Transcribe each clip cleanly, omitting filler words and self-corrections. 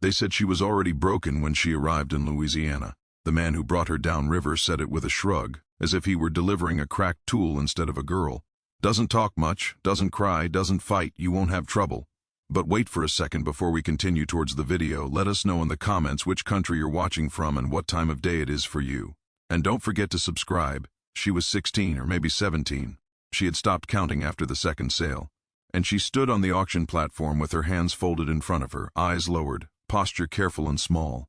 They said she was already broken when she arrived in Louisiana. The man who brought her downriver said it with a shrug, as if he were delivering a cracked tool instead of a girl. Doesn't talk much, doesn't cry, doesn't fight, you won't have trouble. But wait for a second before we continue towards the video. Let us know in the comments which country you're watching from and what time of day it is for you. And don't forget to subscribe. She was 16 or maybe 17. She had stopped counting after the second sale. And she stood on the auction platform with her hands folded in front of her, eyes lowered, posture careful and small.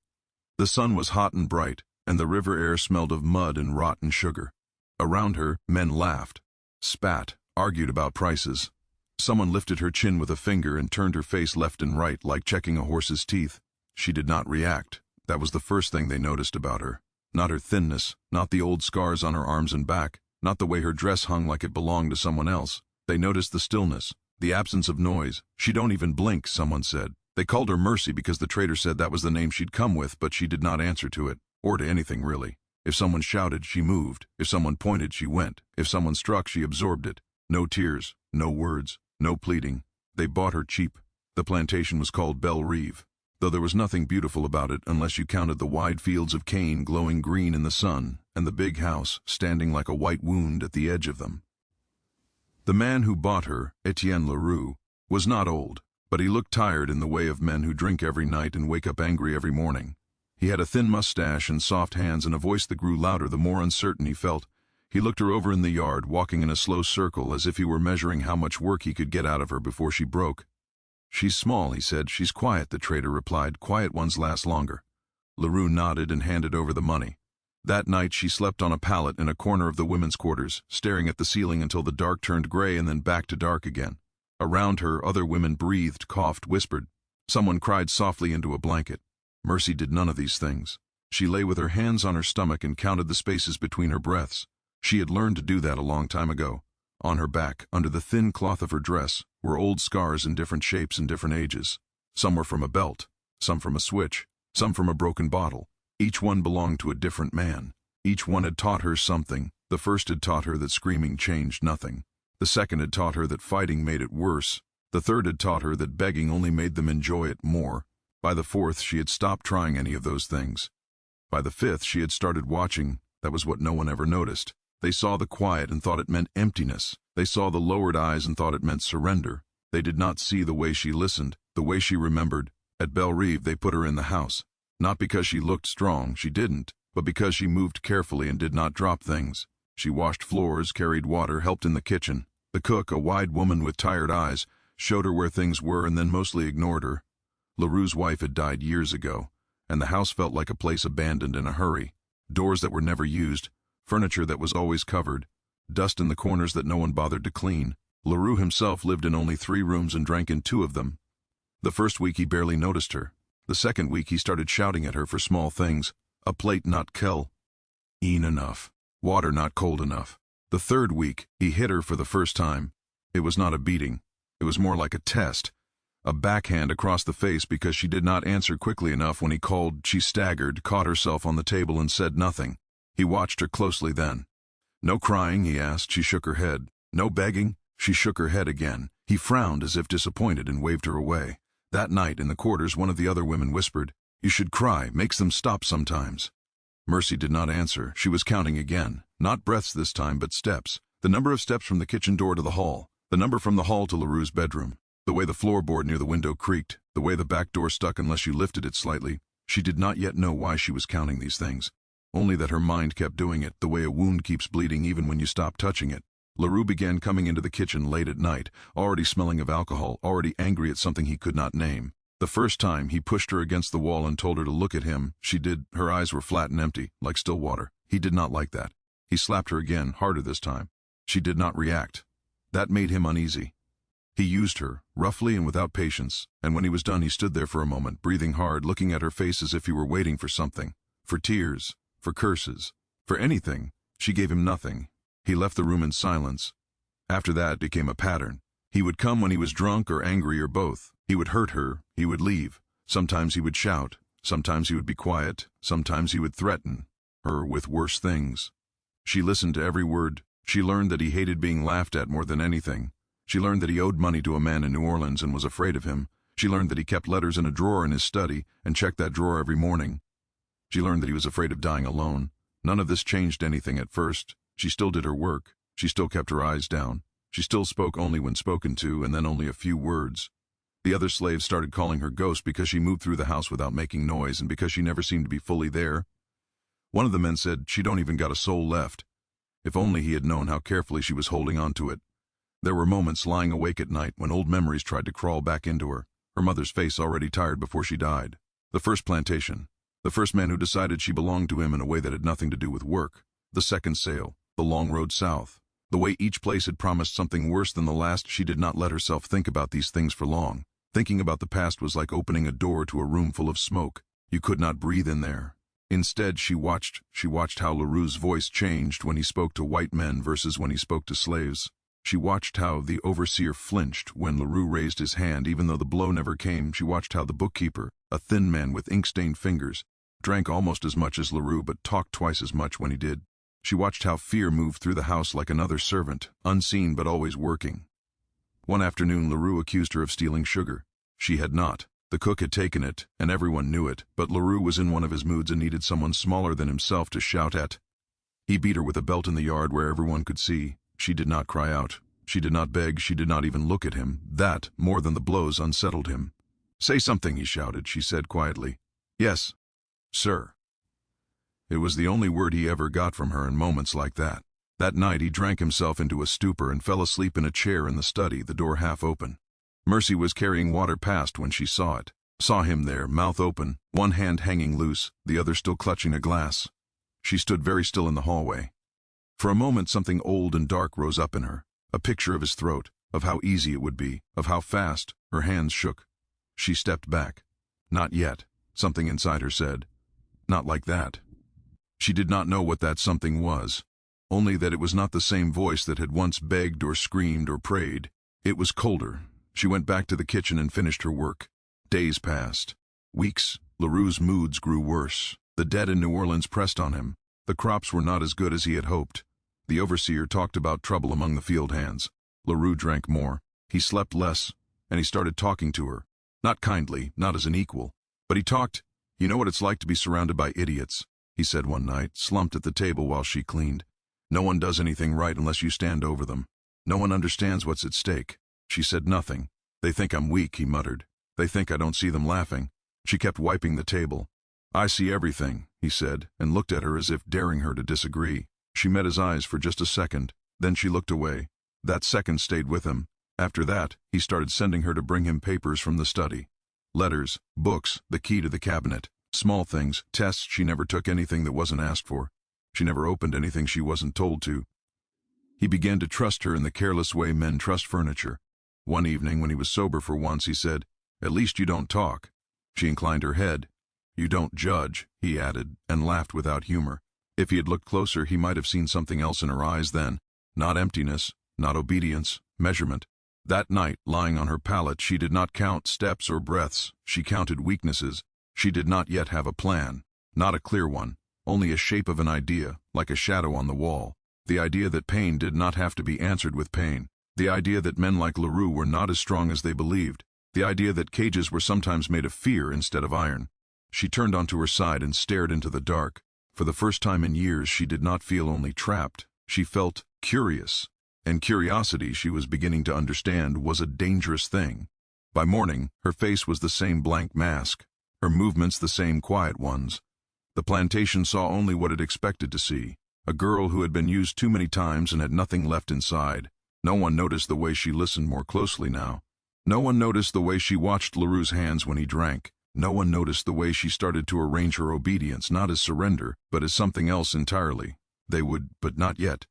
The sun was hot and bright, and the river air smelled of mud and rotten sugar. Around her, men laughed, spat, argued about prices. Someone lifted her chin with a finger and turned her face left and right like checking a horse's teeth. She did not react. That was the first thing they noticed about her. Not her thinness, not the old scars on her arms and back, not the way her dress hung like it belonged to someone else. They noticed the stillness, the absence of noise. She don't even blink, someone said. They called her Mercy because the trader said that was the name she'd come with, but she did not answer to it, or to anything really. If someone shouted, she moved. If someone pointed, she went. If someone struck, she absorbed it. No tears, no words, no pleading. They bought her cheap. The plantation was called Bel Reeve, though there was nothing beautiful about it unless you counted the wide fields of cane glowing green in the sun and the big house standing like a white wound at the edge of them. The man who bought her, Laru, was not old, but he looked tired in the way of men who drink every night and wake up angry every morning. He had a thin mustache and soft hands and a voice that grew louder the more uncertain he felt. He looked her over in the yard, walking in a slow circle as if he were measuring how much work he could get out of her before she broke. She's small, he said. She's quiet, the trader replied. Quiet ones last longer. Laru nodded and handed over the money. That night she slept on a pallet in a corner of the women's quarters, staring at the ceiling until the dark turned gray and then back to dark again. Around her, other women breathed, coughed, whispered. Someone cried softly into a blanket. Mercy did none of these things. She lay with her hands on her stomach and counted the spaces between her breaths. She had learned to do that a long time ago. On her back, under the thin cloth of her dress, were old scars in different shapes and different ages. Some were from a belt, some from a switch, some from a broken bottle. Each one belonged to a different man. Each one had taught her something. The first had taught her that screaming changed nothing. The second had taught her that fighting made it worse. The third had taught her that begging only made them enjoy it more. By the fourth, she had stopped trying any of those things. By the fifth, she had started watching. That was what no one ever noticed. They saw the quiet and thought it meant emptiness. They saw the lowered eyes and thought it meant surrender. They did not see the way she listened, the way she remembered. At Bel Reeve, they put her in the house. Not because she looked strong, she didn't, but because she moved carefully and did not drop things. She washed floors, carried water, helped in the kitchen. The cook, a wide woman with tired eyes, showed her where things were and then mostly ignored her. Laru's wife had died years ago, and the house felt like a place abandoned in a hurry. Doors that were never used, furniture that was always covered, dust in the corners that no one bothered to clean. Laru himself lived in only 3 rooms and drank in 2 of them. The first week he barely noticed her. The second week he started shouting at her for small things. A plate not kel. Ean enough. Water not cold enough. The third week, he hit her for the first time. It was not a beating. It was more like a test. A backhand across the face because she did not answer quickly enough when he called. She staggered, caught herself on the table and said nothing. He watched her closely then. No crying, he asked. She shook her head. No begging? She shook her head again. He frowned as if disappointed and waved her away. That night in the quarters, one of the other women whispered, "You should cry, makes them stop sometimes." Mercy did not answer. She was counting again. Not breaths this time, but steps. The number of steps from the kitchen door to the hall. The number from the hall to Laru's bedroom. The way the floorboard near the window creaked. The way the back door stuck unless you lifted it slightly. She did not yet know why she was counting these things. Only that her mind kept doing it, the way a wound keeps bleeding even when you stop touching it. Laru began coming into the kitchen late at night, already smelling of alcohol, already angry at something he could not name. The first time, he pushed her against the wall and told her to look at him. She did. Her eyes were flat and empty, like still water. He did not like that. He slapped her again, harder this time. She did not react. That made him uneasy. He used her, roughly and without patience, and when he was done he stood there for a moment, breathing hard, looking at her face as if he were waiting for something. For tears, for curses, for anything. She gave him nothing. He left the room in silence. After that it became a pattern. He would come when he was drunk or angry or both. He would hurt her, he would leave. Sometimes he would shout, sometimes he would be quiet, sometimes he would threaten her with worse things. She listened to every word. She learned that he hated being laughed at more than anything. She learned that he owed money to a man in New Orleans and was afraid of him. She learned that he kept letters in a drawer in his study and checked that drawer every morning. She learned that he was afraid of dying alone. None of this changed anything at first. She still did her work. She still kept her eyes down. She still spoke only when spoken to, and then only a few words. The other slaves started calling her Ghost because she moved through the house without making noise and because she never seemed to be fully there. One of the men said, "She don't even got a soul left." If only he had known how carefully she was holding on to it. There were moments lying awake at night when old memories tried to crawl back into her, her mother's face already tired before she died. The first plantation. The first man who decided she belonged to him in a way that had nothing to do with work. The second sale. The long road south. The way each place had promised something worse than the last. She did not let herself think about these things for long. Thinking about the past was like opening a door to a room full of smoke. You could not breathe in there. Instead, she watched how Laru's voice changed when he spoke to white men versus when he spoke to slaves. She watched how the overseer flinched when Laru raised his hand even though the blow never came. She watched how the bookkeeper, a thin man with ink-stained fingers, drank almost as much as Laru but talked twice as much when he did. She watched how fear moved through the house like another servant, unseen but always working. One afternoon, Laru accused her of stealing sugar. She had not. The cook had taken it, and everyone knew it, but Laru was in one of his moods and needed someone smaller than himself to shout at. He beat her with a belt in the yard where everyone could see. She did not cry out. She did not beg. She did not even look at him. That, more than the blows, unsettled him. "Say something," he shouted. She said quietly, "Yes, sir." It was the only word he ever got from her in moments like that. That night he drank himself into a stupor and fell asleep in a chair in the study, the door half open. Mercy was carrying water past when she saw him there, mouth open, one hand hanging loose, the other still clutching a glass. She stood very still in the hallway. For a moment something old and dark rose up in her, a picture of his throat, of how easy it would be, of how fast. Her hands shook. She stepped back. Not yet, something inside her said. Not like that. She did not know what that something was, only that it was not the same voice that had once begged or screamed or prayed. It was colder. She went back to the kitchen and finished her work. Days passed. Weeks. Laru's moods grew worse. The debt in New Orleans pressed on him. The crops were not as good as he had hoped. The overseer talked about trouble among the field hands. Laru drank more. He slept less, and he started talking to her. Not kindly, not as an equal, but he talked. "You know what it's like to be surrounded by idiots," he said one night, slumped at the table while she cleaned. "No one does anything right unless you stand over them. No one understands what's at stake." She said nothing. "They think I'm weak," he muttered. "They think I don't see them laughing." She kept wiping the table. "I see everything," he said, and looked at her as if daring her to disagree. She met his eyes for just a second, then she looked away. That second stayed with him. After that, he started sending her to bring him papers from the study. Letters, books, the key to the cabinet. Small things, tests. She never took anything that wasn't asked for. She never opened anything she wasn't told to. He began to trust her in the careless way men trust furniture. One evening, when he was sober for once, he said, "At least you don't talk." She inclined her head. "You don't judge," he added, and laughed without humor. If he had looked closer, he might have seen something else in her eyes then. Not emptiness, not obedience, measurement. That night, lying on her pallet, she did not count steps or breaths. She counted weaknesses. She did not yet have a plan. Not a clear one. Only a shape of an idea, like a shadow on the wall. The idea that pain did not have to be answered with pain. The idea that men like Laru were not as strong as they believed. The idea that cages were sometimes made of fear instead of iron. She turned onto her side and stared into the dark. For the first time in years, she did not feel only trapped. She felt curious. And curiosity, she was beginning to understand, was a dangerous thing. By morning, her face was the same blank mask. Her movements the same quiet ones. The plantation saw only what it expected to see. A girl who had been used too many times and had nothing left inside. No one noticed the way she listened more closely now. No one noticed the way she watched Laru's hands when he drank. No one noticed the way she started to arrange her obedience, not as surrender, but as something else entirely. They would, but not yet.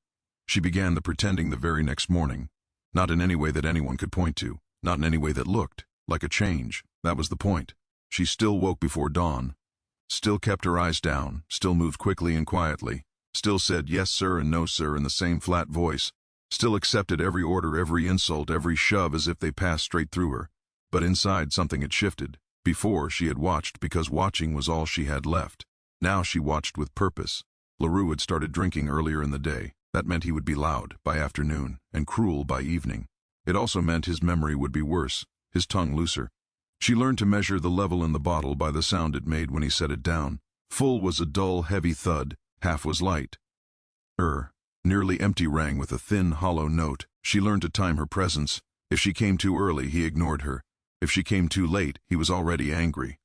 She began the pretending the very next morning. Not in any way that anyone could point to. Not in any way that looked like a change. That was the point. She still woke before dawn. Still kept her eyes down. Still moved quickly and quietly. Still said yes sir and no sir in the same flat voice. Still accepted every order, every insult, every shove as if they passed straight through her. But inside something had shifted. Before, she had watched because watching was all she had left. Now she watched with purpose. Laru had started drinking earlier in the day. That meant he would be loud by afternoon and cruel by evening. It also meant his memory would be worse, his tongue looser. She learned to measure the level in the bottle by the sound it made when he set it down. Full was a dull, heavy thud, half was light. Nearly empty rang with a thin, hollow note. She learned to time her presence. If she came too early, he ignored her. If she came too late, he was already angry.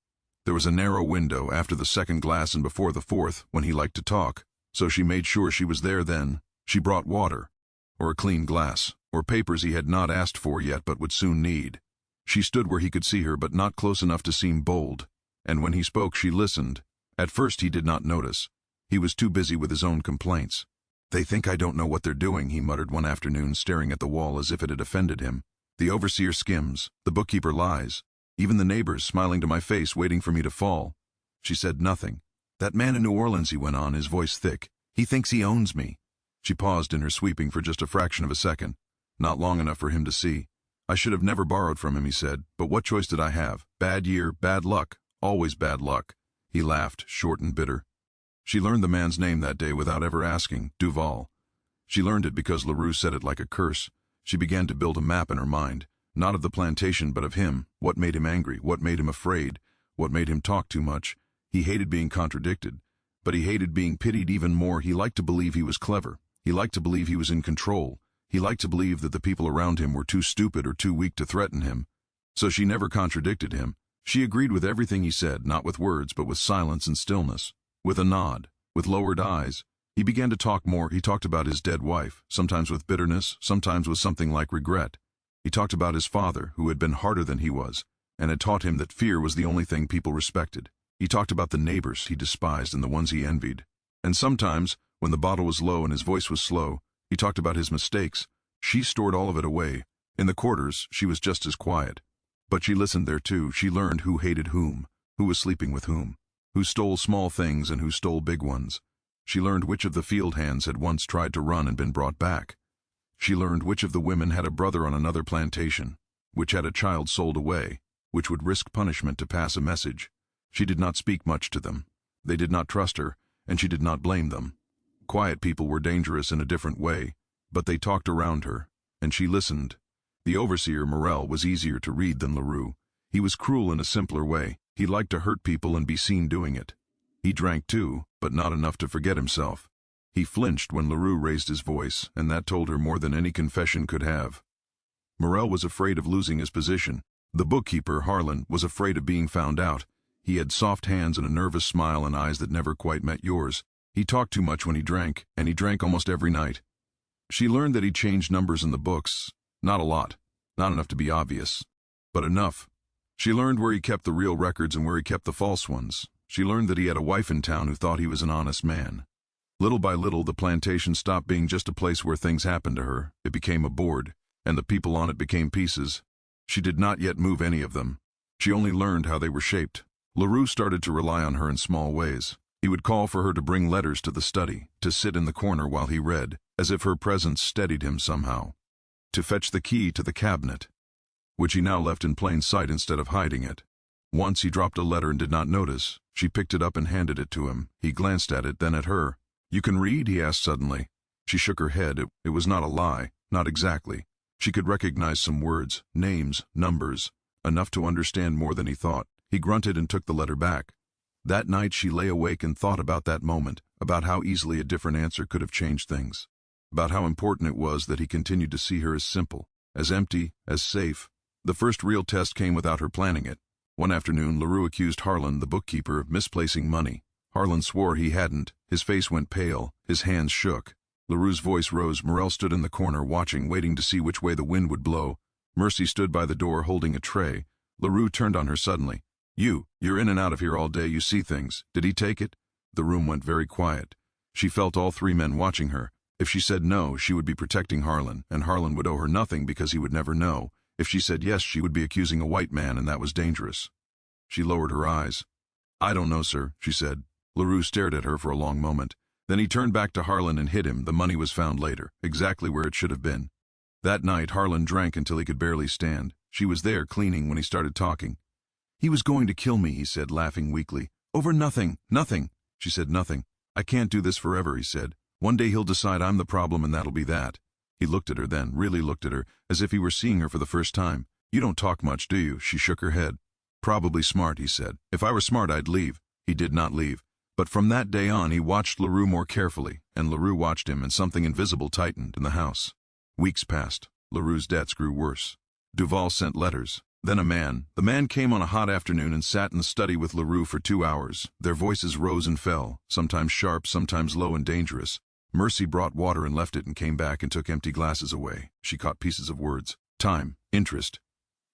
There was a narrow window after the second glass and before the fourth when he liked to talk, so she made sure she was there then. She brought water, or a clean glass, or papers he had not asked for yet but would soon need. She stood where he could see her but not close enough to seem bold, and when he spoke she listened. At first he did not notice. He was too busy with his own complaints. "They think I don't know what they're doing," he muttered one afternoon, staring at the wall as if it had offended him. "The overseer skims, the bookkeeper lies. Even the neighbors smiling to my face waiting for me to fall." She said nothing. "That man in New Orleans," he went on, his voice thick. "He thinks he owns me." She paused in her sweeping for just a fraction of a second, not long enough for him to see. "I should have never borrowed from him," he said, "but what choice did I have? Bad year, bad luck, always bad luck." He laughed, short and bitter. She learned the man's name that day without ever asking, Duval. She learned it because Laru said it like a curse. She began to build a map in her mind, not of the plantation but of him, what made him angry, what made him afraid, what made him talk too much. He hated being contradicted, but he hated being pitied even more. He liked to believe he was clever. He liked to believe he was in control. He liked to believe that the people around him were too stupid or too weak to threaten him. So she never contradicted him. She agreed with everything he said, not with words but with silence and stillness. With a nod, with lowered eyes. He began to talk more. He talked about his dead wife, sometimes with bitterness, sometimes with something like regret. He talked about his father, who had been harder than he was, and had taught him that fear was the only thing people respected. He talked about the neighbors he despised and the ones he envied. And sometimes, when the bottle was low and his voice was slow, he talked about his mistakes. She stored all of it away. In the quarters, she was just as quiet. But she listened there too. She learned who hated whom, who was sleeping with whom, who stole small things and who stole big ones. She learned which of the field hands had once tried to run and been brought back. She learned which of the women had a brother on another plantation, which had a child sold away, which would risk punishment to pass a message. She did not speak much to them. They did not trust her, and she did not blame them. Quiet people were dangerous in a different way, but they talked around her, and she listened. The overseer, Morel, was easier to read than Laru. He was cruel in a simpler way. He liked to hurt people and be seen doing it. He drank too, but not enough to forget himself. He flinched when Laru raised his voice, and that told her more than any confession could have. Morel was afraid of losing his position. The bookkeeper, Harlan, was afraid of being found out. He had soft hands and a nervous smile and eyes that never quite met yours. He talked too much when he drank, and he drank almost every night. She learned that he changed numbers in the books. Not a lot, not enough to be obvious, but enough. She learned where he kept the real records and where he kept the false ones. She learned that he had a wife in town who thought he was an honest man. Little by little, the plantation stopped being just a place where things happened to her. It became a board, and the people on it became pieces. She did not yet move any of them. She only learned how they were shaped. Laru started to rely on her in small ways. He would call for her to bring letters to the study, to sit in the corner while he read, as if her presence steadied him somehow. To fetch the key to the cabinet, which he now left in plain sight instead of hiding it. Once he dropped a letter and did not notice. She picked it up and handed it to him. He glanced at it, then at her. "You can read?" he asked suddenly. She shook her head. It was not a lie, not exactly. She could recognize some words, names, numbers, enough to understand more than he thought. He grunted and took the letter back. That night she lay awake and thought about that moment, about how easily a different answer could have changed things, about how important it was that he continued to see her as simple, as empty, as safe. The first real test came without her planning it. One afternoon, Laru accused Harlan, the bookkeeper, of misplacing money. Harlan swore he hadn't. His face went pale. His hands shook. Laru's voice rose. Morel stood in the corner, watching, waiting to see which way the wind would blow. Mercy stood by the door, holding a tray. Laru turned on her suddenly. You're in and out of here all day. You see things. Did he take it?" The room went very quiet. She felt all three men watching her. If she said no, she would be protecting Harlan, and Harlan would owe her nothing because he would never know. If she said yes, she would be accusing a white man, and that was dangerous. She lowered her eyes. "I don't know, sir," she said. Laru stared at her for a long moment. Then he turned back to Harlan and hit him. The money was found later, exactly where it should have been. That night, Harlan drank until he could barely stand. She was there, cleaning, when he started talking. "He was going to kill me," he said, laughing weakly. "Over nothing, nothing." She said, "Nothing. I can't do this forever," he said. "One day he'll decide I'm the problem and that'll be that." He looked at her then, really looked at her, as if he were seeing her for the first time. "You don't talk much, do you?" She shook her head. Probably smart, he said. If I were smart, I'd leave. He did not leave. But from that day on, he watched Laru more carefully, and Laru watched him, and something invisible tightened in the house. Weeks passed. Laru's debts grew worse. Duval sent letters. Then the man came on a hot afternoon and sat in the study with Laru for 2 hours. Their voices rose and fell, sometimes sharp, sometimes low and dangerous. Mercy brought water and left it and came back and took empty glasses away. She caught pieces of words. Time, interest,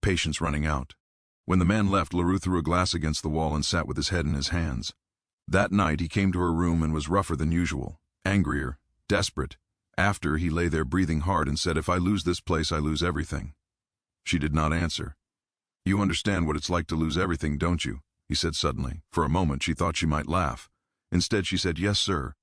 patience running out. When the man left, Laru threw a glass against the wall and sat with his head in his hands. That night he came to her room and was rougher than usual, angrier, desperate. After, he lay there breathing hard and said, "If I lose this place, I lose everything." She did not answer. "You understand what it's like to lose everything, don't you?" he said suddenly. For a moment she thought she might laugh. Instead she said, "Yes, sir."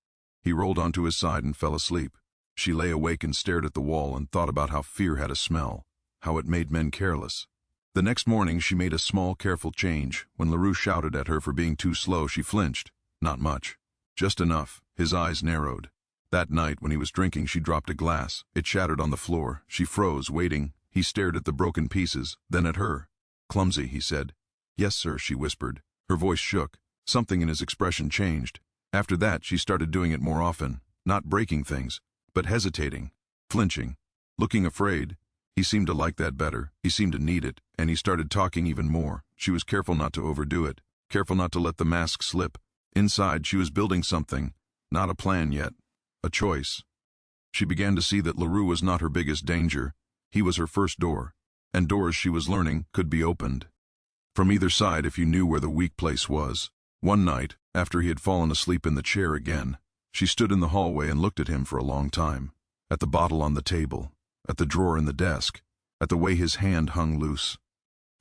He rolled onto his side and fell asleep. She lay awake and stared at the wall and thought about how fear had a smell, how it made men careless. The next morning she made a small, careful change. When Laru shouted at her for being too slow, she flinched. Not much. Just enough. His eyes narrowed. That night, when he was drinking, she dropped a glass. It shattered on the floor. She froze, waiting. He stared at the broken pieces, then at her. "Clumsy," he said. "Yes, sir," she whispered. Her voice shook. Something in his expression changed. After that, she started doing it more often. Not breaking things, but hesitating, flinching, looking afraid. He seemed to like that better. He seemed to need it, and he started talking even more. She was careful not to overdo it, careful not to let the mask slip. Inside, she was building something. Not a plan yet. A choice. She began to see that Laru was not her biggest danger. He was her first door. And doors, she was learning, could be opened from either side if you knew where the weak place was. One night, after he had fallen asleep in the chair again, she stood in the hallway and looked at him for a long time. At the bottle on the table, at the drawer in the desk, at the way his hand hung loose.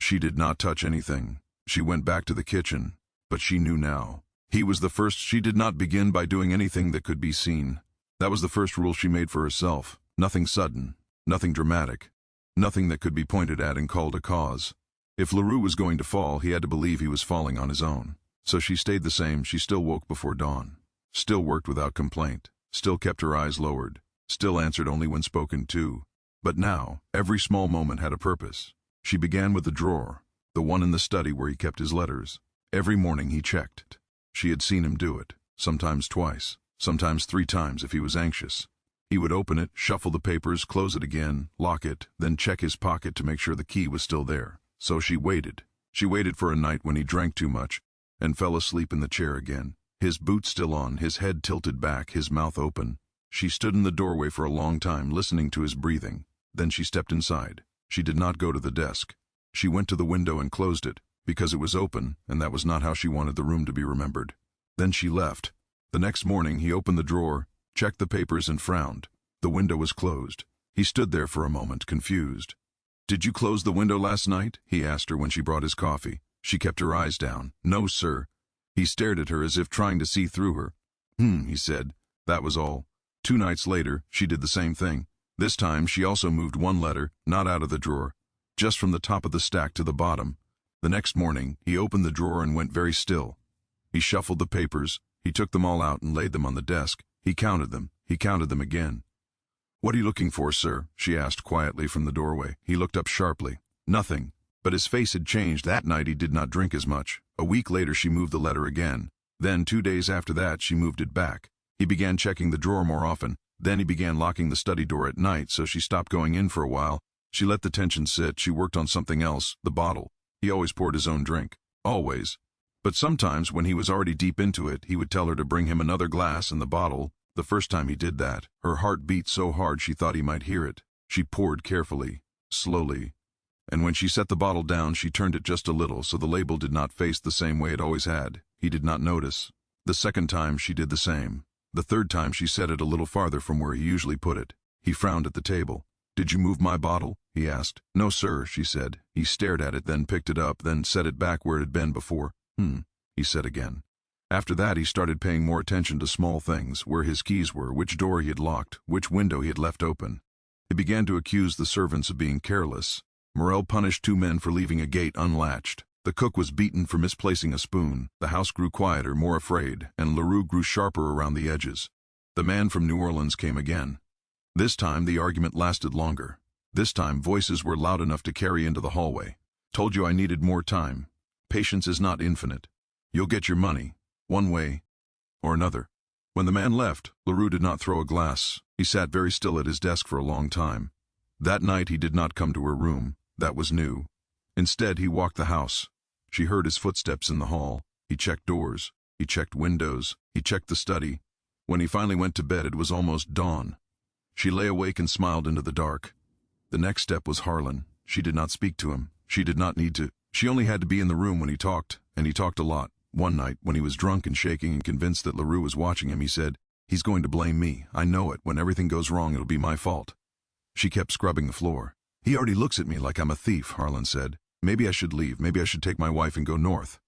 She did not touch anything. She went back to the kitchen, but she knew now. He was the first. She did not begin by doing anything that could be seen. That was the first rule she made for herself. Nothing sudden, nothing dramatic, nothing that could be pointed at and called a cause. If Laru was going to fall, he had to believe he was falling on his own. So she stayed the same. She still woke before dawn, still worked without complaint, still kept her eyes lowered, still answered only when spoken to. But now, every small moment had a purpose. She began with the drawer, the one in the study where he kept his letters. Every morning he checked it. She had seen him do it, sometimes twice, sometimes 3 times if he was anxious. He would open it, shuffle the papers, close it again, lock it, then check his pocket to make sure the key was still there. So she waited. She waited for a night when he drank too much and fell asleep in the chair again, his boots still on, his head tilted back, his mouth open. She stood in the doorway for a long time, listening to his breathing. Then she stepped inside. She did not go to the desk. She went to the window and closed it, because it was open, and that was not how she wanted the room to be remembered. Then she left. The next morning he opened the drawer, checked the papers and frowned. The window was closed. He stood there for a moment, confused. "Did you close the window last night?" he asked her when she brought his coffee. She kept her eyes down. "No, sir." He stared at her as if trying to see through her. He said. That was all. 2 nights later, she did the same thing. This time, she also moved 1 letter, not out of the drawer, just from the top of the stack to the bottom. The next morning, he opened the drawer and went very still. He shuffled the papers. He took them all out and laid them on the desk. He counted them. He counted them again. "What are you looking for, sir?" she asked quietly from the doorway. He looked up sharply. Nothing. But his face had changed. That night he did not drink as much. A week later she moved the letter again. Then 2 days after that she moved it back. He began checking the drawer more often. Then he began locking the study door at night, so she stopped going in for a while. She let the tension sit. She worked on something else, the bottle. He always poured his own drink. Always. But sometimes, when he was already deep into it, he would tell her to bring him another glass and the bottle. The first time he did that, her heart beat so hard she thought he might hear it. She poured carefully, slowly. And when she set the bottle down, she turned it just a little so the label did not face the same way it always had. He did not notice. The second time she did the same. The third time she set it a little farther from where he usually put it. He frowned at the table. "Did you move my bottle?" he asked. "No, sir," she said. He stared at it, then picked it up, then set it back where it had been before. He said again. After that he started paying more attention to small things, where his keys were, which door he had locked, which window he had left open. He began to accuse the servants of being careless. Morel punished 2 men for leaving a gate unlatched. The cook was beaten for misplacing a spoon. The house grew quieter, more afraid, and Laru grew sharper around the edges. The man from New Orleans came again. This time the argument lasted longer. This time voices were loud enough to carry into the hallway. "Told you I needed more time. Patience is not infinite. You'll get your money, one way or another. When the man left, Laru did not throw a glass. He sat very still at his desk for a long time. That night he did not come to her room. That was new. Instead, he walked the house. She heard his footsteps in the hall. He checked doors. He checked windows. He checked the study. When he finally went to bed, it was almost dawn. She lay awake and smiled into the dark. The next step was Harlan. She did not speak to him. She did not need to. She only had to be in the room when he talked, and he talked a lot. One night, when he was drunk and shaking and convinced that Laru was watching him, he said, "He's going to blame me. I know it. When everything goes wrong, it'll be my fault." She kept scrubbing the floor. "He already looks at me like I'm a thief," Harlan said. "Maybe I should leave. Maybe I should take my wife and go north."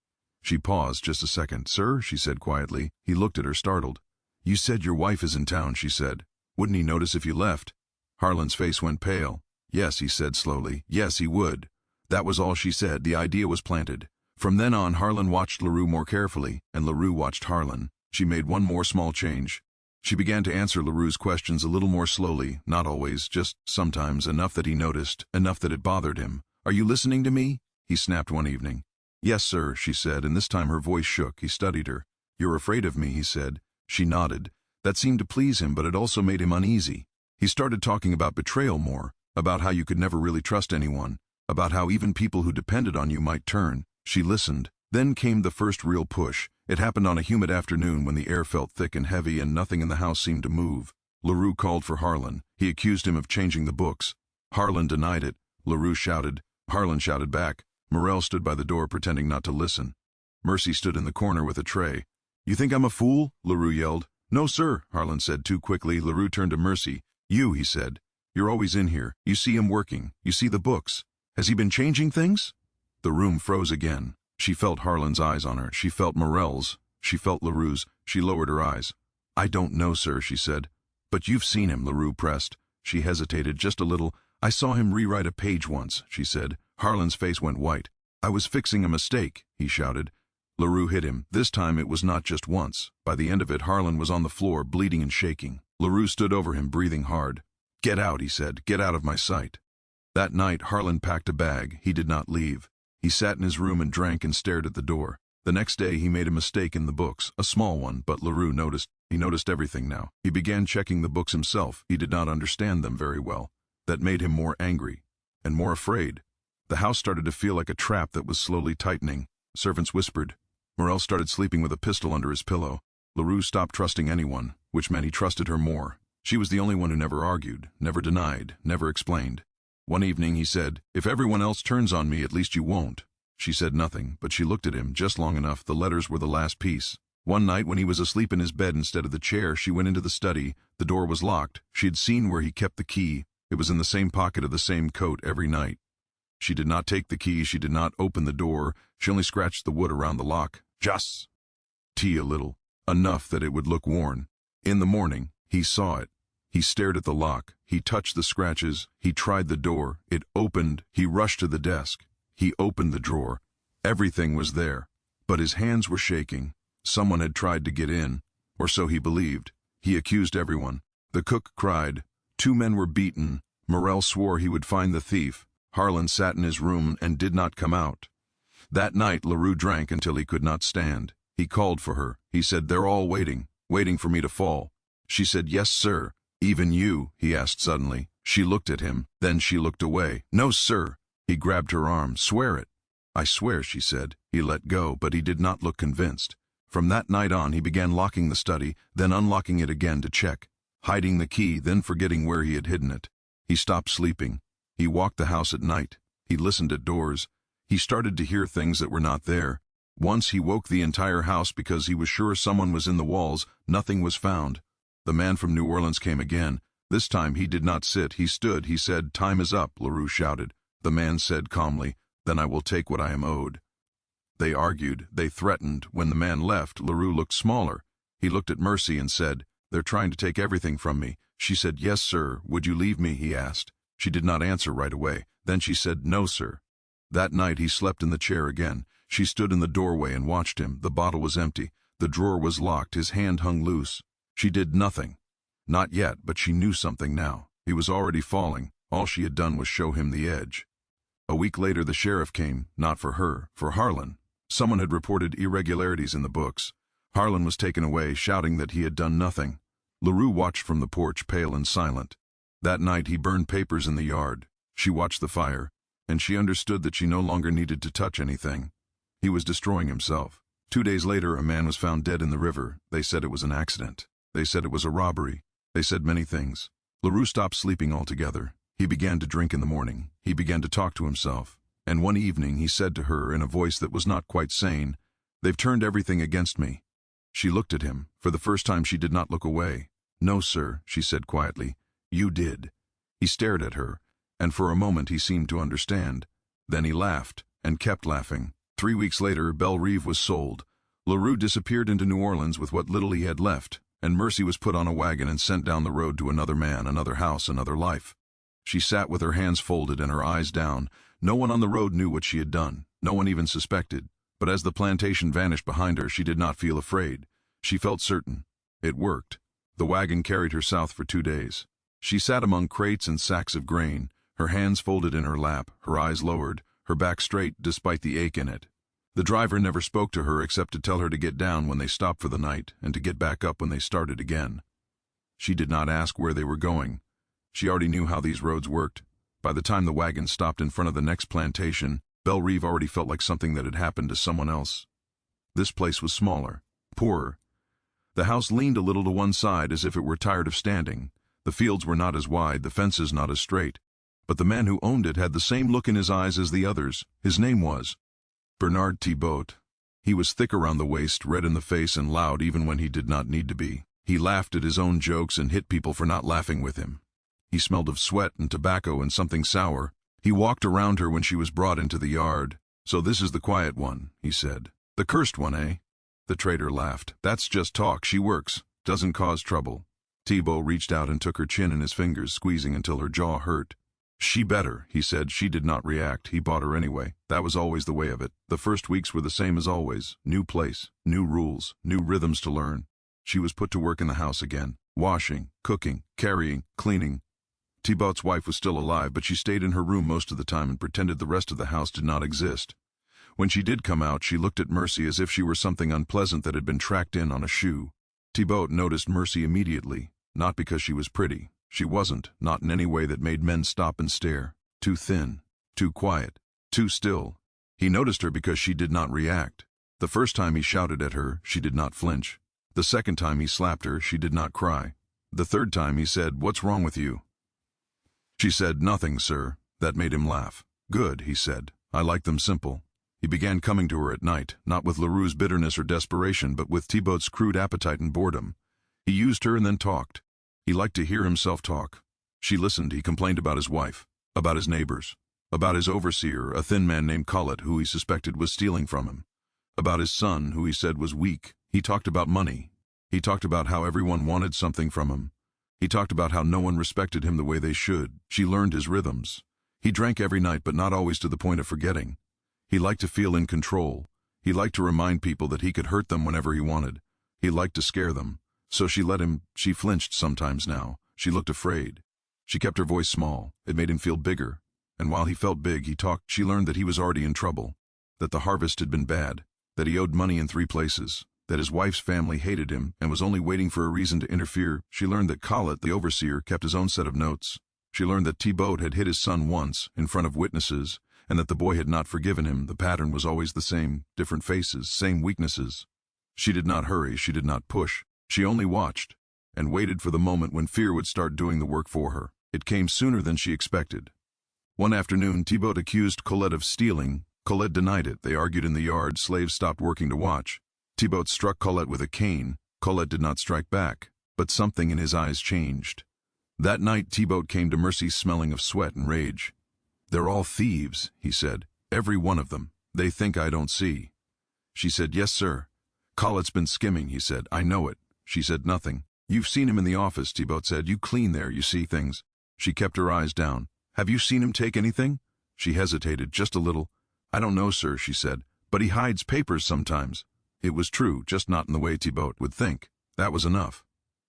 She paused just a second. "Sir," she said quietly. He looked at her, startled. "You said your wife is in town," she said. "Wouldn't he notice if you left?" Harlan's face went pale. "Yes," he said slowly. "Yes, he would." That was all she said. The idea was planted. From then on, Harlan watched Laru more carefully, and Laru watched Harlan. She made one more small change. She began to answer Laru's questions a little more slowly, not always, just sometimes, enough that he noticed, enough that it bothered him. "Are you listening to me?" he snapped one evening. "Yes, sir," she said, and this time her voice shook. He studied her. "You're afraid of me," he said. She nodded. That seemed to please him, but it also made him uneasy. He started talking about betrayal more, about how you could never really trust anyone, about how even people who depended on you might turn. She listened. Then came the first real push. It happened on a humid afternoon when the air felt thick and heavy and nothing in the house seemed to move. Laru called for Harlan. He accused him of changing the books. Harlan denied it. Laru shouted. Harlan shouted back. Morel stood by the door pretending not to listen. Mercy stood in the corner with a tray. "You think I'm a fool?" Laru yelled. "No, sir," Harlan said too quickly. Laru turned to Mercy. "You," he said. "You're always in here. You see him working. You see the books. Has he been changing things?" The room froze again. She felt Harlan's eyes on her. She felt Morel's. She felt Laru's. She lowered her eyes. "I don't know, sir," she said. "But you've seen him," Laru pressed. She hesitated just a little. "I saw him rewrite a page once," she said. Harlan's face went white. "I was fixing a mistake," he shouted. Laru hit him. This time it was not just once. By the end of it, Harlan was on the floor, bleeding and shaking. Laru stood over him, breathing hard. "Get out," he said. "Get out of my sight." That night, Harlan packed a bag. He did not leave. He sat in his room and drank and stared at the door. The next day he made a mistake in the books, a small one, but Laru noticed. He noticed everything now. He began checking the books himself. He did not understand them very well. That made him more angry and more afraid. The house started to feel like a trap that was slowly tightening. Servants whispered. Morel started sleeping with a pistol under his pillow. Laru stopped trusting anyone, which meant he trusted her more. She was the only one who never argued, never denied, never explained. One evening he said, "If everyone else turns on me, at least you won't." She said nothing, but she looked at him just long enough. The letters were the last piece. One night when he was asleep in his bed instead of the chair, she went into the study. The door was locked. She had seen where he kept the key. It was in the same pocket of the same coat every night. She did not take the key. She did not open the door. She only scratched the wood around the lock. Just a little. Enough that it would look worn. In the morning, he saw it. He stared at the lock. He touched the scratches. He tried the door. It opened. He rushed to the desk. He opened the drawer. Everything was there. But his hands were shaking. Someone had tried to get in, or so he believed. He accused everyone. The cook cried. 2 men were beaten. Morel swore he would find the thief. Harlan sat in his room and did not come out. That night, Laru drank until he could not stand. He called for her. He said, "They're all waiting for me to fall." She said, "Yes, sir." "Even you?" he asked suddenly. She looked at him. Then she looked away. "No, sir." He grabbed her arm. "Swear it." "I swear," she said. He let go, but he did not look convinced. From that night on, he began locking the study, then unlocking it again to check, hiding the key, then forgetting where he had hidden it. He stopped sleeping. He walked the house at night. He listened at doors. He started to hear things that were not there. Once he woke the entire house because he was sure someone was in the walls. Nothing was found. The man from New Orleans came again. This time he did not sit. He stood. He said, "Time is up," Laru shouted. The man said calmly, "Then I will take what I am owed." They argued. They threatened. When the man left, Laru looked smaller. He looked at Mercy and said, "They're trying to take everything from me." She said, "Yes, sir." "Would you leave me?" he asked. She did not answer right away. Then she said, "No, sir." That night he slept in the chair again. She stood in the doorway and watched him. The bottle was empty. The drawer was locked. His hand hung loose. She did nothing. Not yet, but she knew something now. He was already falling. All she had done was show him the edge. A week later the sheriff came, not for her, for Harlan. Someone had reported irregularities in the books. Harlan was taken away, shouting that he had done nothing. Laru watched from the porch, pale and silent. That night he burned papers in the yard. She watched the fire, and she understood that she no longer needed to touch anything. He was destroying himself. 2 days later, a man was found dead in the river. They said it was an accident. They said it was a robbery. They said many things. Laru stopped sleeping altogether. He began to drink in the morning. He began to talk to himself. And one evening he said to her in a voice that was not quite sane, "They've turned everything against me." She looked at him. For the first time she did not look away. "No, sir," she said quietly. "You did." He stared at her, and for a moment he seemed to understand. Then he laughed, and kept laughing. 3 weeks later, Bel Reeve was sold. Laru disappeared into New Orleans with what little he had left, and Mercy was put on a wagon and sent down the road to another man, another house, another life. She sat with her hands folded and her eyes down. No one on the road knew what she had done. No one even suspected. But as the plantation vanished behind her, she did not feel afraid. She felt certain. It worked. The wagon carried her south for 2 days. She sat among crates and sacks of grain, her hands folded in her lap, her eyes lowered, her back straight despite the ache in it. The driver never spoke to her except to tell her to get down when they stopped for the night and to get back up when they started again. She did not ask where they were going. She already knew how these roads worked. By the time the wagon stopped in front of the next plantation, Bel Reeve already felt like something that had happened to someone else. This place was smaller, poorer. The house leaned a little to one side as if it were tired of standing. The fields were not as wide, the fences not as straight. But the man who owned it had the same look in his eyes as the others. His name was Bernard Tibo. He was thick around the waist, red in the face, and loud even when he did not need to be. He laughed at his own jokes and hit people for not laughing with him. He smelled of sweat and tobacco and something sour. He walked around her when she was brought into the yard. "So this is the quiet one," he said. "The cursed one, eh?" The trader laughed. "That's just talk. She works. Doesn't cause trouble." Tibo reached out and took her chin in his fingers, squeezing until her jaw hurt. "She better," he said. She did not react. He bought her anyway. That was always the way of it. The first weeks were the same as always. New place, new rules, new rhythms to learn. She was put to work in the house again. Washing, cooking, carrying, cleaning. Tibo's wife was still alive, but she stayed in her room most of the time and pretended the rest of the house did not exist. When she did come out, she looked at Mercy as if she were something unpleasant that had been tracked in on a shoe. Tibo noticed Mercy immediately, not because she was pretty. She wasn't, not in any way that made men stop and stare. Too thin, too quiet, too still. He noticed her because she did not react. The first time he shouted at her, she did not flinch. The second time he slapped her, she did not cry. The third time he said, "What's wrong with you?" She said, "Nothing, sir." That made him laugh. "Good," he said. "I like them simple." He began coming to her at night, not with Laru's bitterness or desperation, but with Tibo's crude appetite and boredom. He used her and then talked. He liked to hear himself talk. She listened. He complained about his wife, about his neighbors, about his overseer, a thin man named Collett, who he suspected was stealing from him, about his son, who he said was weak. He talked about money. He talked about how everyone wanted something from him. He talked about how no one respected him the way they should. She learned his rhythms. He drank every night, but not always to the point of forgetting. He liked to feel in control. He liked to remind people that he could hurt them whenever he wanted. He liked to scare them. So she let him. She flinched sometimes now. She looked afraid. She kept her voice small. It made him feel bigger. And while he felt big, he talked. She learned that he was already in trouble, that the harvest had been bad, that he owed money in 3 places, that his wife's family hated him and was only waiting for a reason to interfere. She learned that Collett, the overseer, kept his own set of notes. She learned that Tibo had hit his son once, in front of witnesses, and that the boy had not forgiven him. The pattern was always the same, different faces, same weaknesses. She did not hurry, she did not push. She only watched, and waited for the moment when fear would start doing the work for her. It came sooner than she expected. One afternoon, Tibo accused Collett of stealing. Collett denied it. They argued in the yard. Slaves stopped working to watch. Tibo struck Collett with a cane. Collett did not strike back, but something in his eyes changed. That night, Tibo came to Mercy smelling of sweat and rage. "They're all thieves," he said. "Every one of them. They think I don't see." She said, "Yes, sir." "Collett's been skimming," he said. "I know it." She said nothing. "You've seen him in the office," Tibo said. "You clean there, you see things." She kept her eyes down. "Have you seen him take anything?" She hesitated, just a little. "I don't know, sir," she said. "But he hides papers sometimes." It was true, just not in the way Tibo would think. That was enough.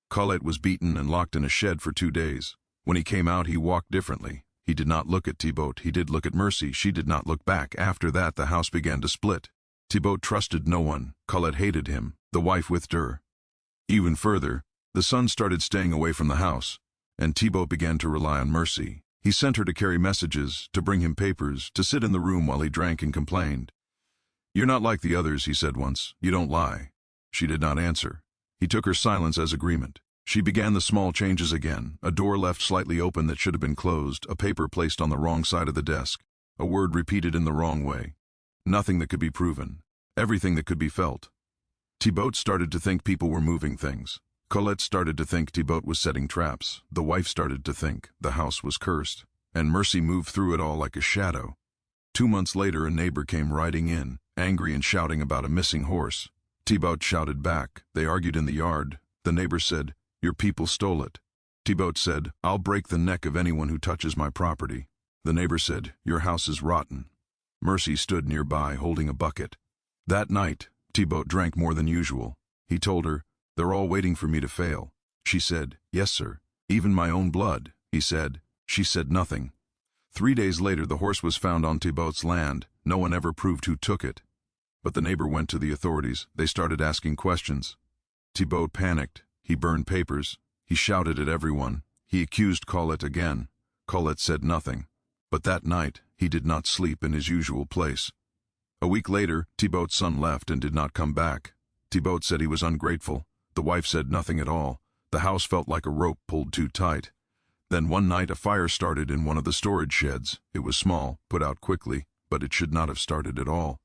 Collett was beaten and locked in a shed for 2 days. When he came out, he walked differently. He did not look at Tibo. He did look at Mercy. She did not look back. After that, the house began to split. Tibo trusted no one. Colette hated him. The wife withdrew. Even further, the son started staying away from the house, and Tibo began to rely on Mercy. He sent her to carry messages, to bring him papers, to sit in the room while he drank and complained. "You're not like the others," he said once. "You don't lie." She did not answer. He took her silence as agreement. She began the small changes again, a door left slightly open that should have been closed, a paper placed on the wrong side of the desk, a word repeated in the wrong way. Nothing that could be proven, everything that could be felt. Tibo started to think people were moving things. Colette started to think Tibo was setting traps. The wife started to think the house was cursed, and Mercy moved through it all like a shadow. 2 months later, a neighbor came riding in, angry and shouting about a missing horse. Tibo shouted back. They argued in the yard. The neighbor said, "Your people stole it." Tibo said, "I'll break the neck of anyone who touches my property." The neighbor said, "Your house is rotten." Mercy stood nearby, holding a bucket. That night, Tibo drank more than usual. He told her, "They're all waiting for me to fail." She said, "Yes, sir. Even my own blood," he said. She said nothing. 3 days later, the horse was found on Tibo's land. No one ever proved who took it. But the neighbor went to the authorities. They started asking questions. Tibo panicked. He burned papers. He shouted at everyone. He accused Colette again. Colette said nothing. But that night, he did not sleep in his usual place. A week later, Tibo's son left and did not come back. Tibo said he was ungrateful. The wife said nothing at all. The house felt like a rope pulled too tight. Then one night, a fire started in one of the storage sheds. It was small, put out quickly, but it should not have started at all.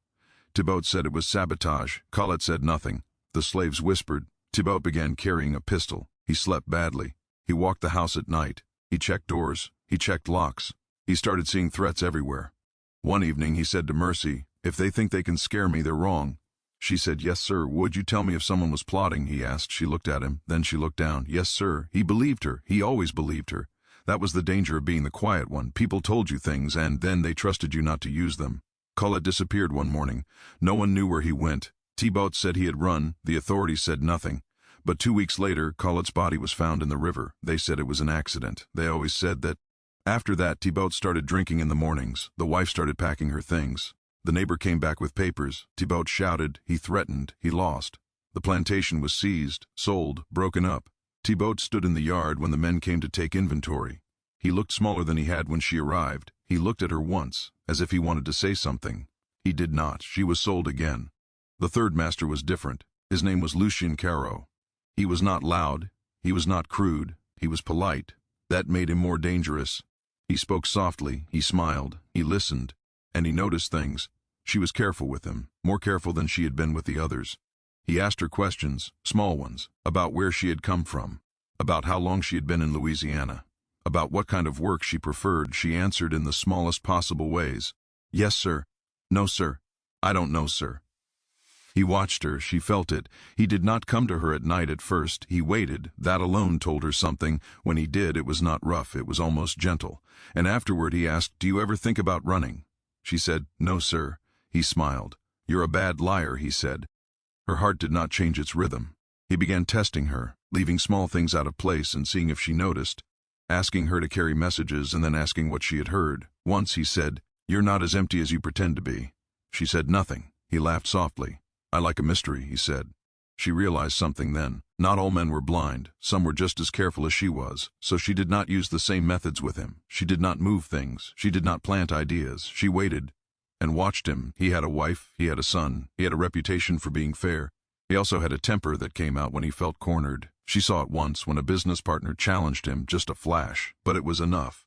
Tibo said it was sabotage. Colette said nothing. The slaves whispered. Tibo began carrying a pistol. He slept badly. He walked the house at night. He checked doors. He checked locks. He started seeing threats everywhere. One evening, he said to Mercy, "If they think they can scare me, they're wrong." She said, "Yes, sir. Would you tell me if someone was plotting?" he asked. She looked at him. Then she looked down. "Yes, sir." He believed her. He always believed her. That was the danger of being the quiet one. People told you things, and then they trusted you not to use them. Colette disappeared one morning. No one knew where he went. Tibo said he had run. The authorities said nothing. But 2 weeks later, Colette's body was found in the river. They said it was an accident. They always said that. After that, Tibo started drinking in the mornings. The wife started packing her things. The neighbor came back with papers. Tibo shouted. He threatened. He lost. The plantation was seized, sold, broken up. Tibo stood in the yard when the men came to take inventory. He looked smaller than he had when she arrived. He looked at her once, as if he wanted to say something. He did not. She was sold again. The third master was different. His name was Lucien Caro. He was not loud. He was not crude. He was polite. That made him more dangerous. He spoke softly. He smiled. He listened. And he noticed things. She was careful with him, more careful than she had been with the others. He asked her questions, small ones, about where she had come from, about how long she had been in Louisiana, about what kind of work she preferred. She answered in the smallest possible ways. "Yes, sir." "No, sir." "I don't know, sir." He watched her. She felt it. He did not come to her at night at first. He waited. That alone told her something. When he did, it was not rough. It was almost gentle. And afterward he asked, "Do you ever think about running?" She said, "No, sir." He smiled. "You're a bad liar," he said. Her heart did not change its rhythm. He began testing her, leaving small things out of place and seeing if she noticed, asking her to carry messages and then asking what she had heard. Once he said, "You're not as empty as you pretend to be." She said nothing. He laughed softly. "I like a mystery," he said. She realized something then. Not all men were blind. Some were just as careful as she was. So she did not use the same methods with him. She did not move things. She did not plant ideas. She waited and watched him. He had a wife. He had a son. He had a reputation for being fair. He also had a temper that came out when he felt cornered. She saw it once when a business partner challenged him, just a flash, but it was enough.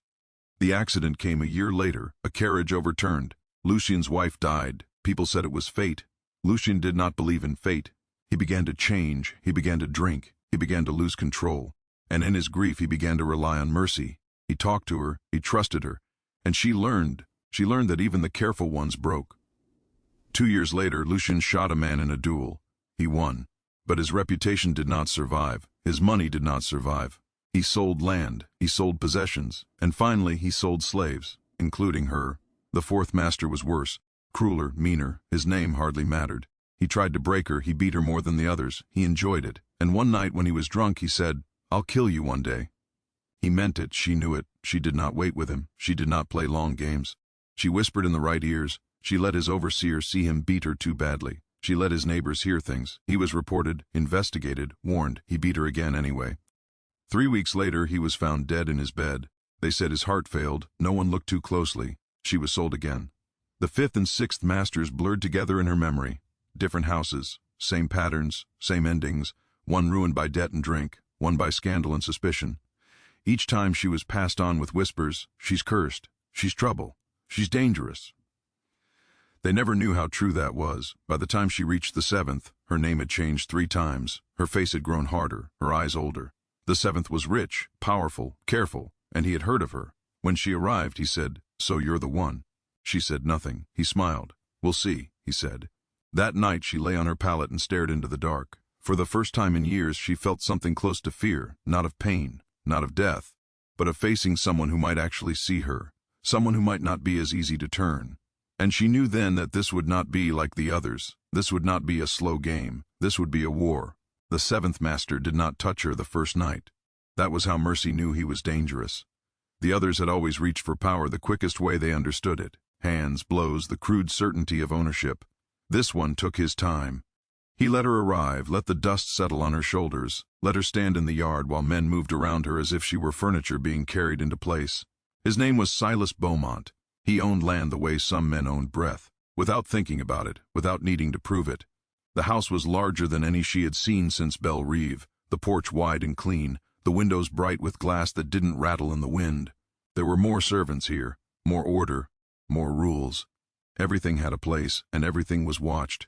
The accident came a year later. A carriage overturned. Lucien's wife died. People said it was fate. Lucien did not believe in fate. He began to change. He began to drink. He began to lose control. And in his grief, he began to rely on Mercy. He talked to her. He trusted her. And she learned. She learned that even the careful ones broke. 2 years later, Lucien shot a man in a duel. He won. But his reputation did not survive. His money did not survive. He sold land. He sold possessions. And finally, he sold slaves, including her. The fourth master was worse, crueler, meaner. His name hardly mattered. He tried to break her. He beat her more than the others. He enjoyed it. And one night when he was drunk, he said, "I'll kill you one day." He meant it. She knew it. She did not wait with him. She did not play long games. She whispered in the right ears. She let his overseer see him beat her too badly. She let his neighbors hear things. He was reported, investigated, warned. He beat her again anyway. 3 weeks later, he was found dead in his bed. They said his heart failed. No one looked too closely. She was sold again. The 5th and 6th masters blurred together in her memory. Different houses, same patterns, same endings, one ruined by debt and drink, one by scandal and suspicion. Each time she was passed on with whispers, she's cursed, she's trouble, she's dangerous. They never knew how true that was. By the time she reached the 7th, her name had changed 3 times. Her face had grown harder, her eyes older. The 7th was rich, powerful, careful, and he had heard of her. When she arrived, he said, "So you're the one." She said nothing. He smiled. "We'll see," he said. That night she lay on her pallet and stared into the dark. For the first time in years she felt something close to fear, not of pain, not of death, but of facing someone who might actually see her, someone who might not be as easy to turn. And she knew then that this would not be like the others. This would not be a slow game. This would be a war. The 7th master did not touch her the first night. That was how Mercy knew he was dangerous. The others had always reached for power the quickest way they understood it. Hands, blows, the crude certainty of ownership. This one took his time. He let her arrive, let the dust settle on her shoulders, let her stand in the yard while men moved around her as if she were furniture being carried into place. His name was Silas Bowmont. He owned land the way some men owned breath, without thinking about it, without needing to prove it. The house was larger than any she had seen since Bel Reeve, the porch wide and clean, the windows bright with glass that didn't rattle in the wind. There were more servants here, more order, more rules. Everything had a place, and everything was watched.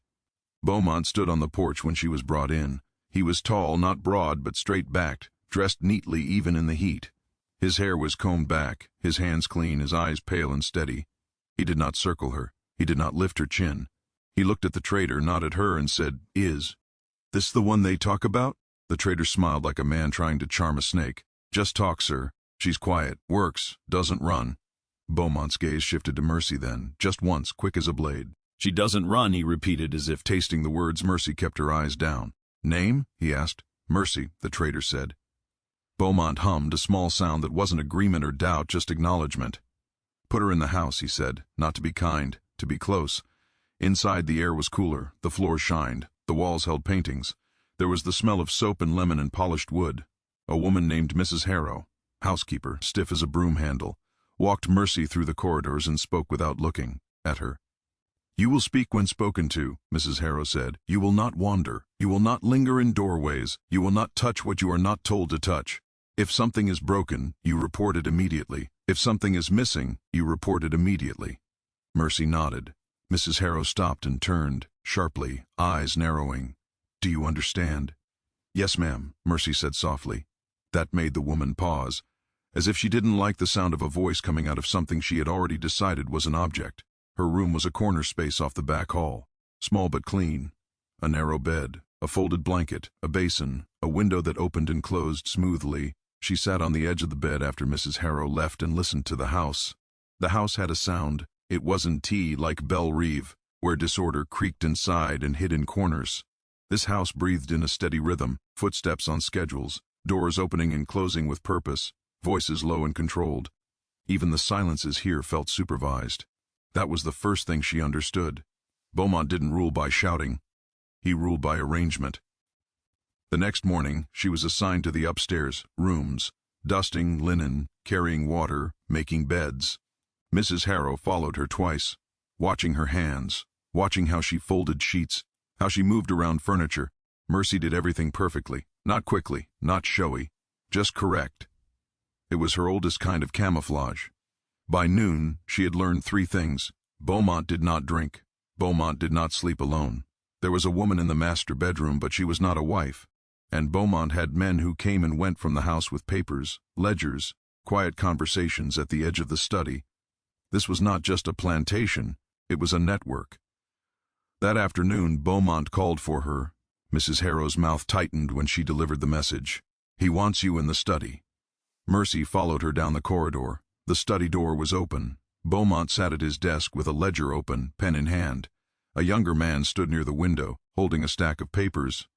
Bowmont stood on the porch when she was brought in. He was tall, not broad, but straight-backed, dressed neatly even in the heat. His hair was combed back, his hands clean, his eyes pale and steady. He did not circle her. He did not lift her chin. He looked at the trader, not at her, and said, "Is this the one they talk about?" The trader smiled like a man trying to charm a snake. "Just talk, sir. She's quiet, works, doesn't run." Beaumont's gaze shifted to Mercy then, just once, quick as a blade. "She doesn't run," he repeated, as if tasting the words. Mercy kept her eyes down. "Name?" he asked. "Mercy," the trader said. Bowmont hummed, a small sound that wasn't agreement or doubt, just acknowledgement. "Put her in the house," he said, not to be kind, to be close. Inside the air was cooler, the floor shined, the walls held paintings. There was the smell of soap and lemon and polished wood. A woman named Mrs. Harrow, housekeeper, stiff as a broom handle, walked Mercy through the corridors and spoke without looking at her. "You will speak when spoken to," Mrs. Harrow said. "You will not wander. You will not linger in doorways. You will not touch what you are not told to touch. If something is broken, you report it immediately. If something is missing, you report it immediately." Mercy nodded. Mrs. Harrow stopped and turned, sharply, eyes narrowing. "Do you understand?" "Yes, ma'am," Mercy said softly. That made the woman pause, as if she didn't like the sound of a voice coming out of something she had already decided was an object. Her room was a corner space off the back hall, small but clean. A narrow bed, a folded blanket, a basin, a window that opened and closed smoothly. She sat on the edge of the bed after Mrs. Harrow left and listened to the house. The house had a sound. It wasn't tea like Bel Reeve, where disorder creaked and sighed and hid in corners. This house breathed in a steady rhythm, footsteps on schedules, doors opening and closing with purpose, voices low and controlled. Even the silences here felt supervised. That was the first thing she understood. Bowmont didn't rule by shouting. He ruled by arrangement. The next morning, she was assigned to the upstairs rooms, dusting, linen, carrying water, making beds. Mrs. Harrow followed her twice, watching her hands, watching how she folded sheets, how she moved around furniture. Mercy did everything perfectly, not quickly, not showy, just correct. It was her oldest kind of camouflage. By noon, she had learned 3 things. Bowmont did not drink. Bowmont did not sleep alone. There was a woman in the master bedroom, but she was not a wife. And Bowmont had men who came and went from the house with papers, ledgers, quiet conversations at the edge of the study. This was not just a plantation, it was a network. That afternoon, Bowmont called for her. Mrs. Harrow's mouth tightened when she delivered the message. "He wants you in the study." Mercy followed her down the corridor. The study door was open. Bowmont sat at his desk with a ledger open, pen in hand. A younger man stood near the window, holding a stack of papers.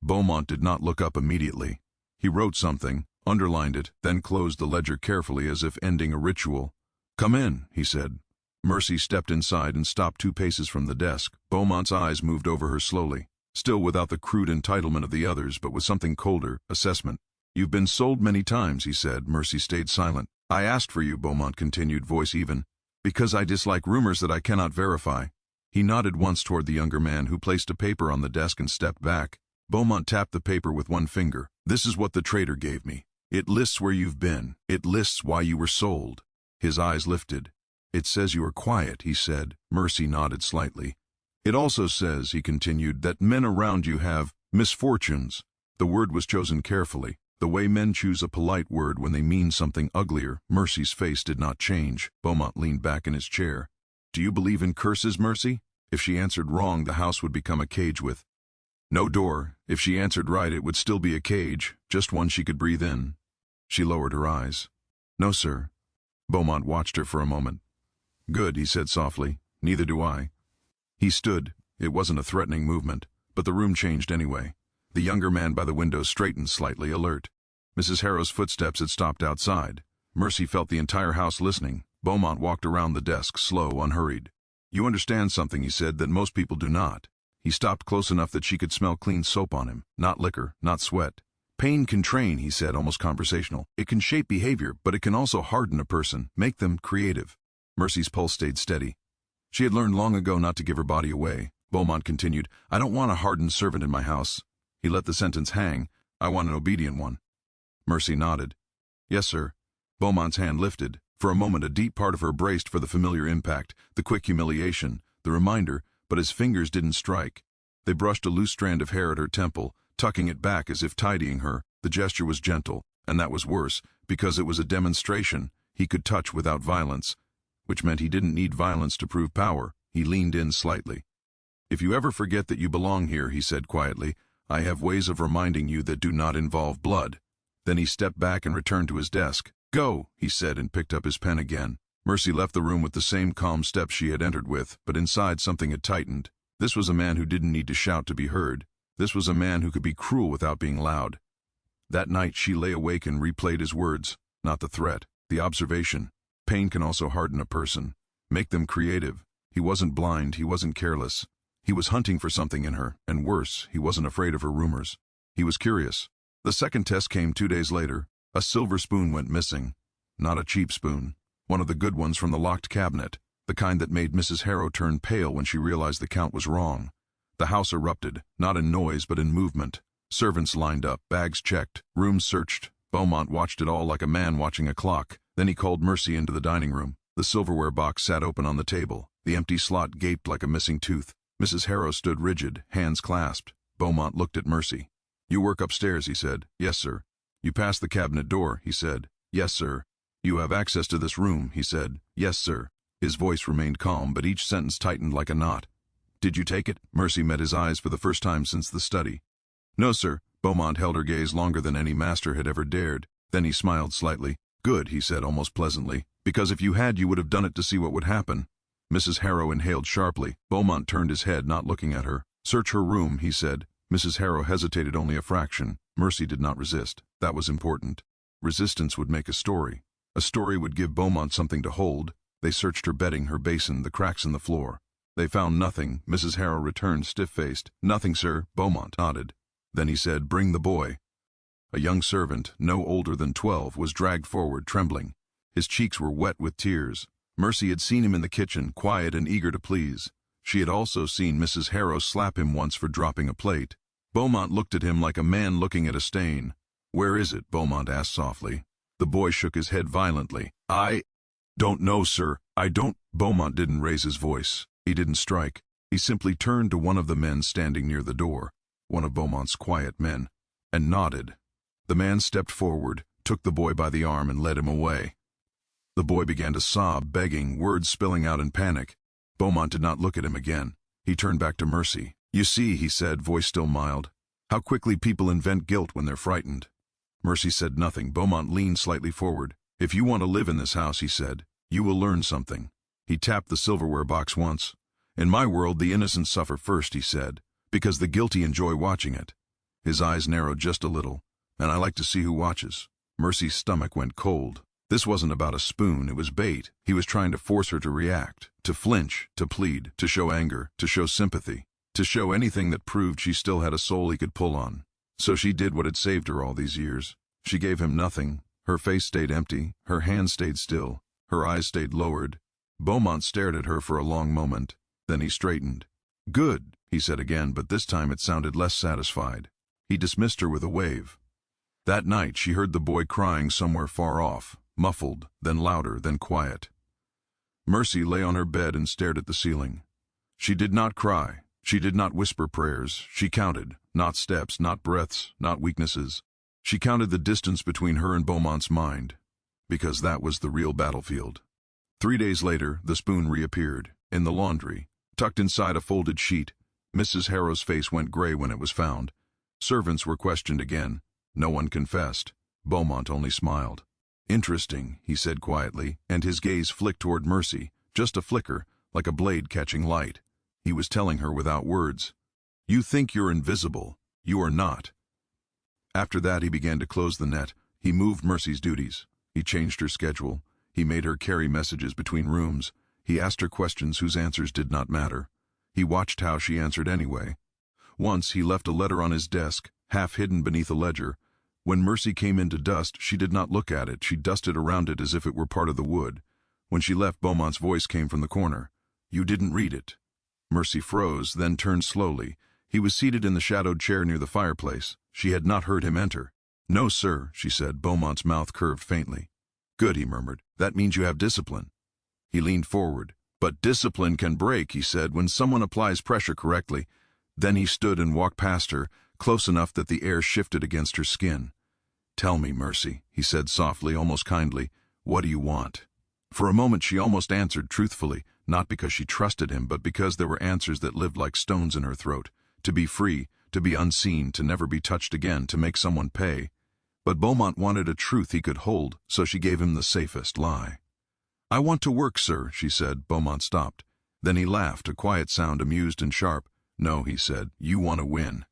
Bowmont did not look up immediately. He wrote something, underlined it, then closed the ledger carefully as if ending a ritual. "Come in," he said. Mercy stepped inside and stopped 2 paces from the desk. Beaumont's eyes moved over her slowly, still without the crude entitlement of the others, but with something colder, assessment. "You've been sold many times," he said. Mercy stayed silent. "I asked for you," Beaumont continued, voice even, "because I dislike rumors that I cannot verify." He nodded once toward the younger man, who placed a paper on the desk and stepped back. Beaumont tapped the paper with one finger. "This is what the trader gave me. It lists where you've been. It lists why you were sold." His eyes lifted. "It says you are quiet," he said. Mercy nodded slightly. "It also says," he continued, "that men around you have misfortunes." The word was chosen carefully, the way men choose a polite word when they mean something uglier. Mercy's face did not change. Beaumont leaned back in his chair. "Do you believe in curses, Mercy?" If she answered wrong, the house would become a cage with no door. If she answered right, it would still be a cage, just one she could breathe in. She lowered her eyes. "No, sir." Beaumont watched her for a moment. "Good," he said softly. "Neither do I." He stood. It wasn't a threatening movement, but the room changed anyway. The younger man by the window straightened slightly, alert. Mrs. Harrow's footsteps had stopped outside. Mercy felt the entire house listening. Beaumont walked around the desk, slow, unhurried. "You understand something," he said, "that most people do not." He stopped close enough that she could smell clean soap on him, not liquor, not sweat. "Pain can train," he said, almost conversational. "It can shape behavior, but it can also harden a person, make them creative." Mercy's pulse stayed steady. She had learned long ago not to give her body away. Beaumont continued, "I don't want a hardened servant in my house." He let the sentence hang. "I want an obedient one." Mercy nodded. "Yes, sir." Beaumont's hand lifted. For a moment, a deep part of her braced for the familiar impact, the quick humiliation, the reminder, but his fingers didn't strike. They brushed a loose strand of hair at her temple, tucking it back as if tidying her. The gesture was gentle, and that was worse, because it was a demonstration. He could touch without violence, which meant he didn't need violence to prove power. He leaned in slightly. "If you ever forget that you belong here," he said quietly, "I have ways of reminding you that do not involve blood." Then he stepped back and returned to his desk. "Go," he said, and picked up his pen again. Mercy left the room with the same calm step she had entered with, but inside something had tightened. This was a man who didn't need to shout to be heard. This was a man who could be cruel without being loud. That night she lay awake and replayed his words, not the threat, the observation. Pain can also harden a person, make them creative. He wasn't blind, he wasn't careless. He was hunting for something in her, and worse, he wasn't afraid of her rumors. He was curious. The second test came 2 days later. A silver spoon went missing. Not a cheap spoon. One of the good ones from the locked cabinet, the kind that made Mrs. Harrow turn pale when she realized the count was wrong. The house erupted, not in noise but in movement. Servants lined up, bags checked, rooms searched. Beaumont watched it all like a man watching a clock. Then he called Mercy into the dining room. The silverware box sat open on the table. The empty slot gaped like a missing tooth. Mrs. Harrow stood rigid, hands clasped. Beaumont looked at Mercy. "You work upstairs," he said. "Yes, sir." "You passed the cabinet door," he said. "Yes, sir." "You have access to this room," he said. "Yes, sir." His voice remained calm, but each sentence tightened like a knot. "Did you take it?" Mercy met his eyes for the first time since the study. "No, sir." Beaumont held her gaze longer than any master had ever dared. Then he smiled slightly. "Good," he said almost pleasantly, "because if you had, you would have done it to see what would happen." Mrs. Harrow inhaled sharply. Beaumont turned his head, not looking at her. "Search her room," he said. Mrs. Harrow hesitated only a fraction. Mercy did not resist. That was important. Resistance would make a story. A story would give Beaumont something to hold. They searched her bedding, her basin, the cracks in the floor. They found nothing. Mrs. Harrow returned, stiff-faced. "Nothing, sir." Beaumont nodded. Then he said, "Bring the boy." A young servant, no older than 12, was dragged forward, trembling. His cheeks were wet with tears. Mercy had seen him in the kitchen, quiet and eager to please. She had also seen Mrs. Harrow slap him once for dropping a plate. Beaumont looked at him like a man looking at a stain. "Where is it?" Beaumont asked softly. The boy shook his head violently. "I don't know, sir. I don't—" Beaumont didn't raise his voice. He didn't strike. He simply turned to one of the men standing near the door, one of Beaumont's quiet men, and nodded. The man stepped forward, took the boy by the arm, and led him away. The boy began to sob, begging, words spilling out in panic. Beaumont did not look at him again. He turned back to Mercy. "You see," he said, voice still mild, "how quickly people invent guilt when they're frightened." Mercy said nothing. Beaumont leaned slightly forward. "If you want to live in this house," he said, "you will learn something." He tapped the silverware box once. "In my world, the innocent suffer first," he said, "because the guilty enjoy watching it." His eyes narrowed just a little. "And I like to see who watches." Mercy's stomach went cold. This wasn't about a spoon, it was bait. He was trying to force her to react. To flinch, to plead, to show anger, to show sympathy, to show anything that proved she still had a soul he could pull on. So she did what had saved her all these years. She gave him nothing. Her face stayed empty, her hands stayed still, her eyes stayed lowered. Bowmont stared at her for a long moment. Then he straightened. "Good," he said again, but this time it sounded less satisfied. He dismissed her with a wave. That night she heard the boy crying somewhere far off, muffled, then louder, then quiet. Mercy lay on her bed and stared at the ceiling. She did not cry. She did not whisper prayers. She counted, not steps, not breaths, not weaknesses. She counted the distance between her and Bowmont's mind, because that was the real battlefield. 3 days later, the spoon reappeared, in the laundry, tucked inside a folded sheet. Mrs. Harrow's face went gray when it was found. Servants were questioned again. No one confessed. Bowmont only smiled. "Interesting," he said quietly, and his gaze flicked toward Mercy, just a flicker, like a blade catching light. He was telling her without words. "You think you're invisible. You are not." After that he began to close the net. He moved Mercy's duties. He changed her schedule. He made her carry messages between rooms. He asked her questions whose answers did not matter. He watched how she answered anyway. Once he left a letter on his desk, half hidden beneath a ledger. When Mercy came in to dust, she did not look at it. She dusted around it as if it were part of the wood. When she left, Beaumont's voice came from the corner. "You didn't read it." Mercy froze, then turned slowly. He was seated in the shadowed chair near the fireplace. She had not heard him enter. "No, sir," she said. Beaumont's mouth curved faintly. "Good," he murmured. "That means you have discipline." He leaned forward. "But discipline can break," he said, "when someone applies pressure correctly." Then he stood and walked past her, close enough that the air shifted against her skin. "Tell me, Mercy," he said softly, almost kindly. "What do you want?" For a moment she almost answered truthfully, not because she trusted him, but because there were answers that lived like stones in her throat. To be free, to be unseen, to never be touched again, to make someone pay. But Bowmont wanted a truth he could hold, so she gave him the safest lie. "I want to work, sir," she said. Bowmont stopped. Then he laughed, a quiet sound, amused and sharp. "No," he said, "you want to win."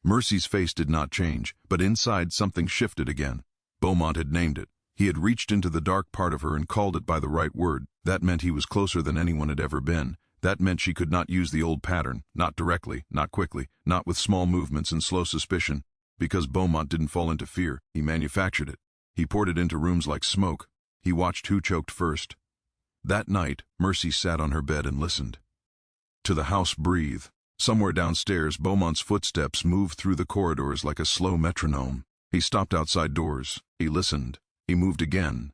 Mercy's face did not change, but inside something shifted again. Bowmont had named it. He had reached into the dark part of her and called it by the right word. That meant he was closer than anyone had ever been. That meant she could not use the old pattern, not directly, not quickly, not with small movements and slow suspicion. Because Bowmont didn't fall into fear, he manufactured it. He poured it into rooms like smoke. He watched who choked first. That night, Mercy sat on her bed and listened. To the house breathe. Somewhere downstairs, Beaumont's footsteps moved through the corridors like a slow metronome. He stopped outside doors. He listened. He moved again.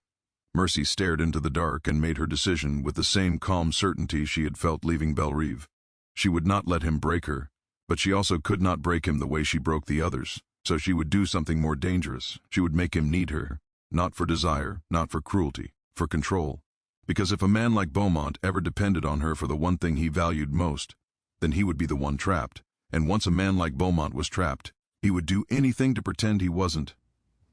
Mercy stared into the dark and made her decision with the same calm certainty she had felt leaving Bel Reeve. She would not let him break her, but she also could not break him the way she broke the others. So she would do something more dangerous. She would make him need her, not for desire, not for cruelty, for control. Because if a man like Bowmont ever depended on her for the one thing he valued most, then he would be the one trapped. And once a man like Bowmont was trapped, he would do anything to pretend he wasn't.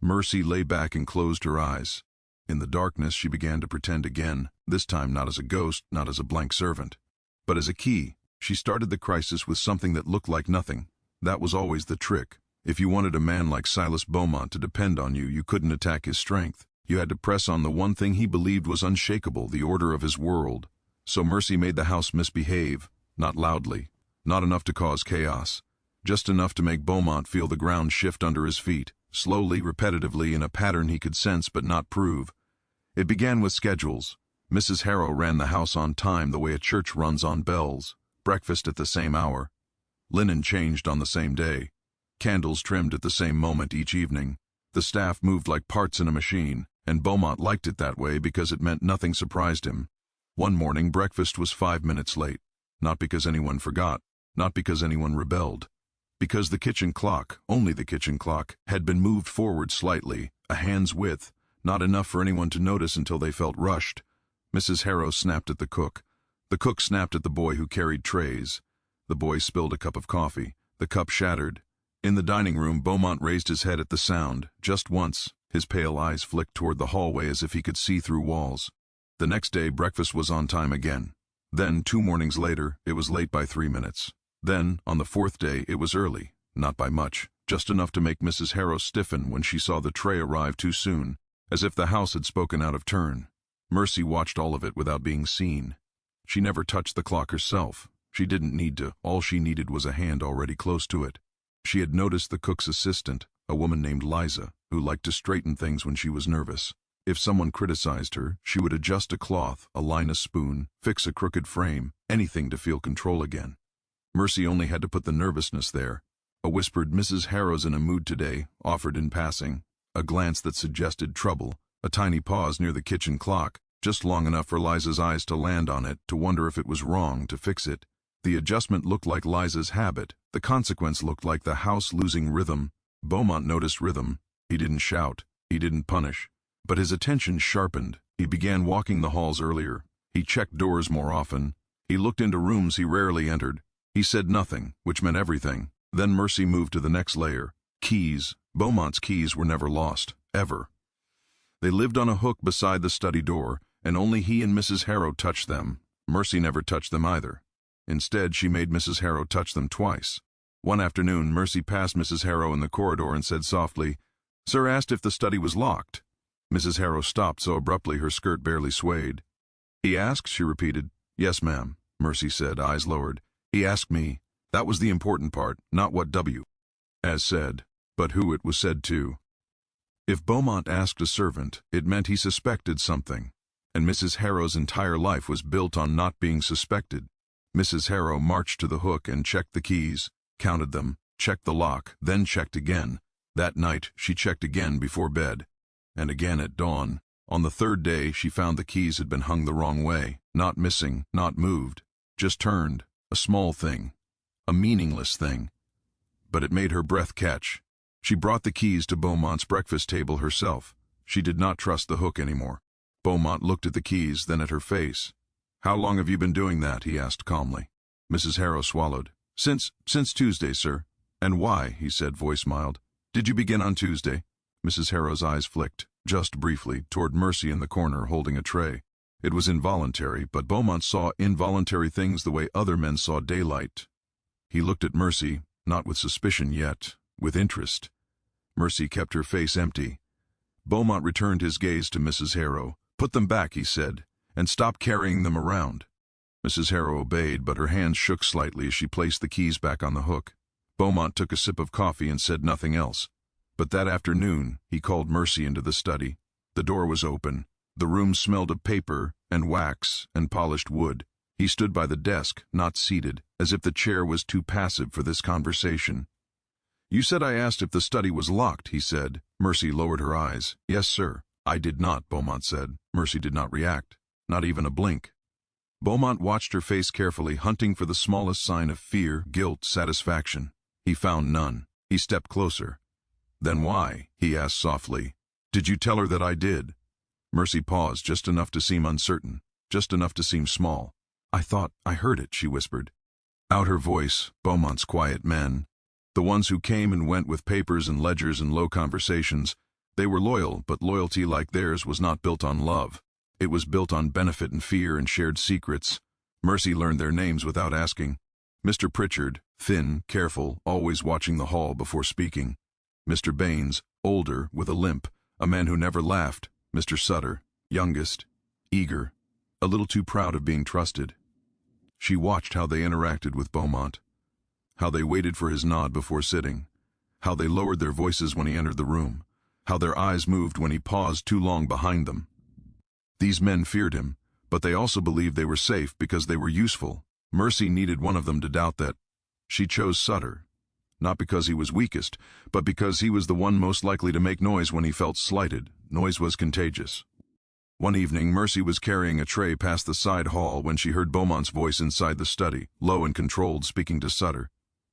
Mercy lay back and closed her eyes. In the darkness she began to pretend again, this time not as a ghost, not as a blank servant, but as a key. She started the crisis with something that looked like nothing. That was always the trick. If you wanted a man like Silas Bowmont to depend on you, you couldn't attack his strength. You had to press on the one thing he believed was unshakable, the order of his world. So Mercy made the house misbehave, not loudly, not enough to cause chaos, just enough to make Bowmont feel the ground shift under his feet, slowly, repetitively, in a pattern he could sense but not prove. It began with schedules. Mrs. Harrow ran the house on time the way a church runs on bells, breakfast at the same hour, linen changed on the same day, candles trimmed at the same moment each evening. The staff moved like parts in a machine, and Bowmont liked it that way because it meant nothing surprised him. One morning, breakfast was 5 minutes late. Not because anyone forgot, not because anyone rebelled. Because the kitchen clock, only the kitchen clock, had been moved forward slightly, a hand's width, not enough for anyone to notice until they felt rushed. Mrs. Harrow snapped at the cook. The cook snapped at the boy who carried trays. The boy spilled a cup of coffee. The cup shattered. In the dining room, Bowmont raised his head at the sound, just once. His pale eyes flicked toward the hallway as if he could see through walls. The next day, breakfast was on time again. Then, 2 mornings later, it was late by 3 minutes. Then, on the 4th day, it was early, not by much, just enough to make Mrs. Harrow stiffen when she saw the tray arrive too soon, as if the house had spoken out of turn. Mercy watched all of it without being seen. She never touched the clock herself. She didn't need to. All she needed was a hand already close to it. She had noticed the cook's assistant, a woman named Liza, who liked to straighten things when she was nervous. If someone criticized her, she would adjust a cloth, align a spoon, fix a crooked frame, anything to feel control again. Mercy only had to put the nervousness there. A whispered "Mrs. Harrow's in a mood today," offered in passing, a glance that suggested trouble, a tiny pause near the kitchen clock, just long enough for Liza's eyes to land on it, to wonder if it was wrong, to fix it. The adjustment looked like Liza's habit. The consequence looked like the house losing rhythm. Bowmont noticed rhythm. He didn't shout. He didn't punish. But his attention sharpened. He began walking the halls earlier. He checked doors more often. He looked into rooms he rarely entered. He said nothing, which meant everything. Then Mercy moved to the next layer. Keys. Bowmont's keys were never lost. Ever. They lived on a hook beside the study door, and only he and Mrs. Harrow touched them. Mercy never touched them either. Instead, she made Mrs. Harrow touch them twice. One afternoon, Mercy passed Mrs. Harrow in the corridor and said softly, "Sir asked if the study was locked." Mrs. Harrow stopped so abruptly her skirt barely swayed. "He asked?" she repeated. "Yes, ma'am," Mercy said, eyes lowered. "He asked me. That was the important part, not what W. as said, but who it was said to." If Bowmont asked a servant, it meant he suspected something, and Mrs. Harrow's entire life was built on not being suspected. Mrs. Harrow marched to the hook and checked the keys, counted them, checked the lock, then checked again. That night, she checked again before bed, and again at dawn. On the third day, she found the keys had been hung the wrong way, not missing, not moved, just turned, a small thing, a meaningless thing. But it made her breath catch. She brought the keys to Bowmont's breakfast table herself. She did not trust the hook anymore. Bowmont looked at the keys, then at her face. "How long have you been doing that?" he asked calmly. Mrs. Harrow swallowed. Since Tuesday, sir." "And why?" he said, voice mild. "Did you begin on Tuesday?" Mrs. Harrow's eyes flicked, just briefly, toward Mercy in the corner holding a tray. It was involuntary, but Bowmont saw involuntary things the way other men saw daylight. He looked at Mercy, not with suspicion yet, with interest. Mercy kept her face empty. Bowmont returned his gaze to Mrs. Harrow. "Put them back," he said, "and stop carrying them around." Mrs. Harrow obeyed, but her hands shook slightly as she placed the keys back on the hook. Bowmont took a sip of coffee and said nothing else. But that afternoon, he called Mercy into the study. The door was open. The room smelled of paper and wax and polished wood. He stood by the desk, not seated, as if the chair was too passive for this conversation. "You said I asked if the study was locked," he said. Mercy lowered her eyes. "Yes, sir." "I did not," Bowmont said. Mercy did not react, not even a blink. Bowmont watched her face carefully, hunting for the smallest sign of fear, guilt, satisfaction. He found none. He stepped closer. "Then why?" he asked softly. "Did you tell her that I did?" Mercy paused, just enough to seem uncertain, just enough to seem small. "I thought I heard it," she whispered. Out her voice, Beaumont's quiet men, the ones who came and went with papers and ledgers and low conversations, they were loyal, but loyalty like theirs was not built on love. It was built on benefit and fear and shared secrets. Mercy learned their names without asking. Mr. Pritchard, thin, careful, always watching the hall before speaking. Mr. Baines, older, with a limp, a man who never laughed. Mr. Sutter, youngest, eager, a little too proud of being trusted. She watched how they interacted with Bowmont, how they waited for his nod before sitting, how they lowered their voices when he entered the room, how their eyes moved when he paused too long behind them. These men feared him, but they also believed they were safe because they were useful. Mercy needed one of them to doubt that. She chose Sutter, not because he was weakest, but because he was the one most likely to make noise when he felt slighted. Noise was contagious. One evening, Mercy was carrying a tray past the side hall when she heard Beaumont's voice inside the study, low and controlled, speaking to Sutter.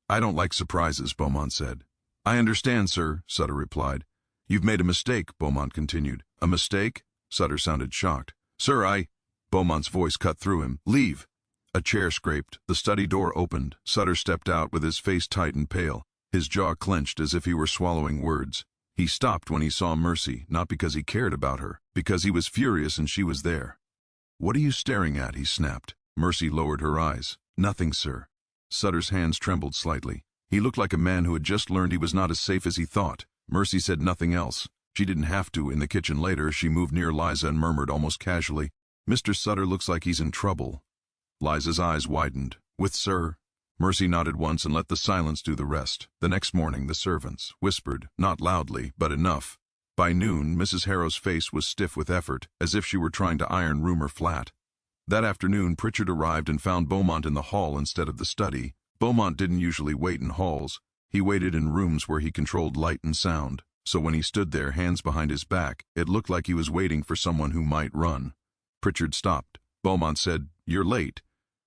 "I don't like surprises," Bowmont said. "I understand, sir," Sutter replied. "You've made a mistake," Bowmont continued. "A mistake?" Sutter sounded shocked. "Sir, Beaumont's voice cut through him. "Leave." A chair scraped. The study door opened. Sutter stepped out with his face tight and pale, his jaw clenched as if he were swallowing words. He stopped when he saw Mercy, not because he cared about her, because he was furious and she was there. "What are you staring at?" he snapped. Mercy lowered her eyes. "Nothing, sir." Sutter's hands trembled slightly. He looked like a man who had just learned he was not as safe as he thought. Mercy said nothing else. She didn't have to. In the kitchen later, she moved near Liza and murmured almost casually, "Mr. Sutter looks like he's in trouble." Liza's eyes widened. With sir? Mercy nodded once and let the silence do the rest. The next morning, the servants whispered, not loudly, but enough. By noon, Mrs. Harrow's face was stiff with effort, as if she were trying to iron rumor flat. That afternoon, Pritchard arrived and found Bowmont in the hall instead of the study. Bowmont didn't usually wait in halls. He waited in rooms where he controlled light and sound. So when he stood there, hands behind his back, it looked like he was waiting for someone who might run. Pritchard stopped. Bowmont said, "You're late."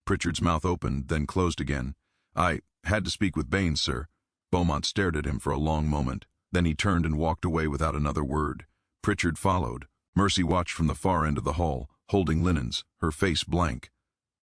Pritchard's mouth opened, then closed again. "I had to speak with Baines, sir." Bowmont stared at him for a long moment. Then he turned and walked away without another word. Pritchard followed. Mercy watched from the far end of the hall, holding linens, her face blank.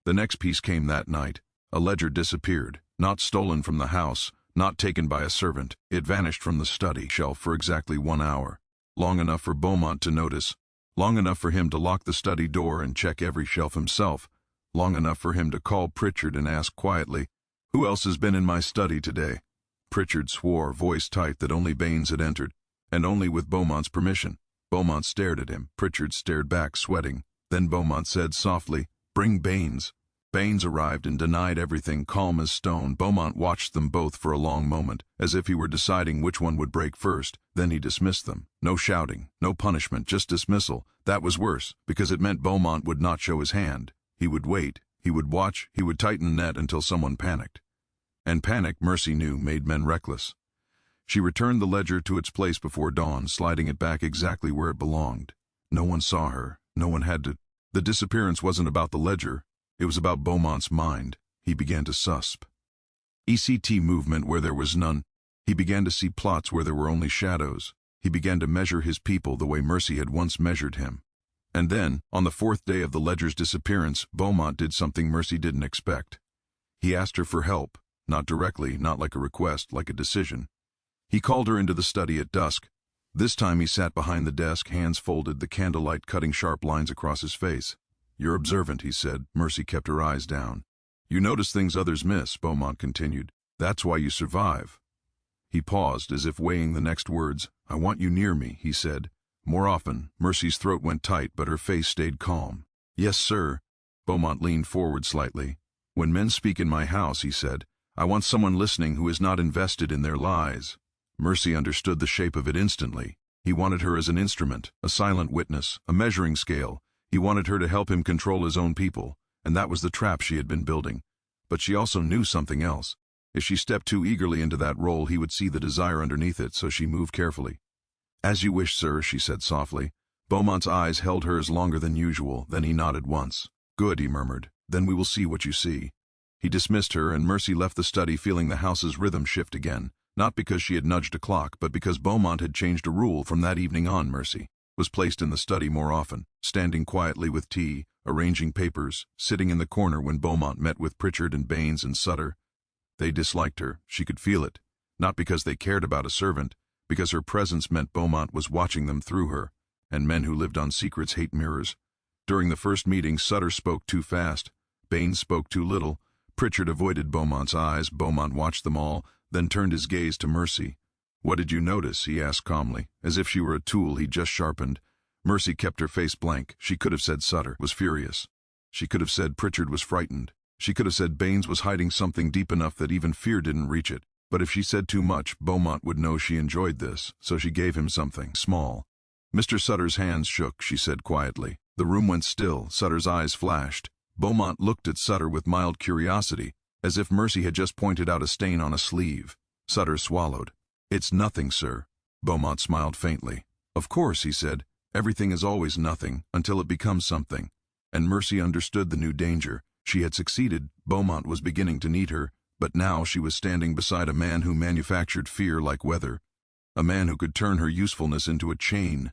The next piece came that night. A ledger disappeared, not stolen from the house, not taken by a servant. It vanished from the study shelf for exactly 1 hour. Long enough for Bowmont to notice. Long enough for him to lock the study door and check every shelf himself. Long enough for him to call Pritchard and ask quietly, "Who else has been in my study today?" Pritchard swore, voice tight, that only Baines had entered, and only with Beaumont's permission. Bowmont stared at him. Pritchard stared back, sweating. Then Bowmont said softly, "Bring Baines." Baines arrived and denied everything, calm as stone. Bowmont watched them both for a long moment, as if he were deciding which one would break first. Then he dismissed them. No shouting, no punishment, just dismissal. That was worse, because it meant Bowmont would not show his hand. He would wait, he would watch, he would tighten the net until someone panicked. And panic, Mercy knew, made men reckless. She returned the ledger to its place before dawn, sliding it back exactly where it belonged. No one saw her. No one had to. The disappearance wasn't about the ledger. It was about Beaumont's mind. He began to susp. ECT movement where there was none. He began to see plots where there were only shadows. He began to measure his people the way Mercy had once measured him. And then, on the 4th day of the ledger's disappearance, Bowmont did something Mercy didn't expect. He asked her for help, not directly, not like a request, like a decision. He called her into the study at dusk. This time he sat behind the desk, hands folded, the candlelight cutting sharp lines across his face. "You're observant," he said. Mercy kept her eyes down. "You notice things others miss," Bowmont continued. "That's why you survive." He paused, as if weighing the next words. "I want you near me," he said. More often. Mercy's throat went tight, but her face stayed calm. "Yes, sir." Bowmont leaned forward slightly. "When men speak in my house," he said, "I want someone listening who is not invested in their lies." Mercy understood the shape of it instantly. He wanted her as an instrument, a silent witness, a measuring scale. He wanted her to help him control his own people, and that was the trap she had been building. But she also knew something else. If she stepped too eagerly into that role, he would see the desire underneath it, so she moved carefully. "As you wish, sir," she said softly. Beaumont's eyes held hers longer than usual, then he nodded once. "Good," he murmured. "Then we will see what you see." He dismissed her, and Mercy left the study feeling the house's rhythm shift again, not because she had nudged a clock, but because Bowmont had changed a rule. From that evening on, Mercy was placed in the study more often, standing quietly with tea, arranging papers, sitting in the corner when Bowmont met with Pritchard and Baines and Sutter. They disliked her, she could feel it, not because they cared about a servant, because her presence meant Bowmont was watching them through her, and men who lived on secrets hate mirrors. During the first meeting, Sutter spoke too fast, Baines spoke too little. Pritchard avoided Beaumont's eyes. Bowmont watched them all, then turned his gaze to Mercy. "What did you notice?" he asked calmly, as if she were a tool he'd just sharpened. Mercy kept her face blank. She could have said Sutter was furious. She could have said Pritchard was frightened. She could have said Baines was hiding something deep enough that even fear didn't reach it. But if she said too much, Bowmont would know she enjoyed this, so she gave him something small. "Mr. Sutter's hands shook," she said quietly. The room went still. Sutter's eyes flashed. Bowmont looked at Sutter with mild curiosity, as if Mercy had just pointed out a stain on a sleeve. Sutter swallowed. "It's nothing, sir." Bowmont smiled faintly. "Of course," he said. "Everything is always nothing, until it becomes something." And Mercy understood the new danger. She had succeeded. Bowmont was beginning to need her, but now she was standing beside a man who manufactured fear like weather. A man who could turn her usefulness into a chain.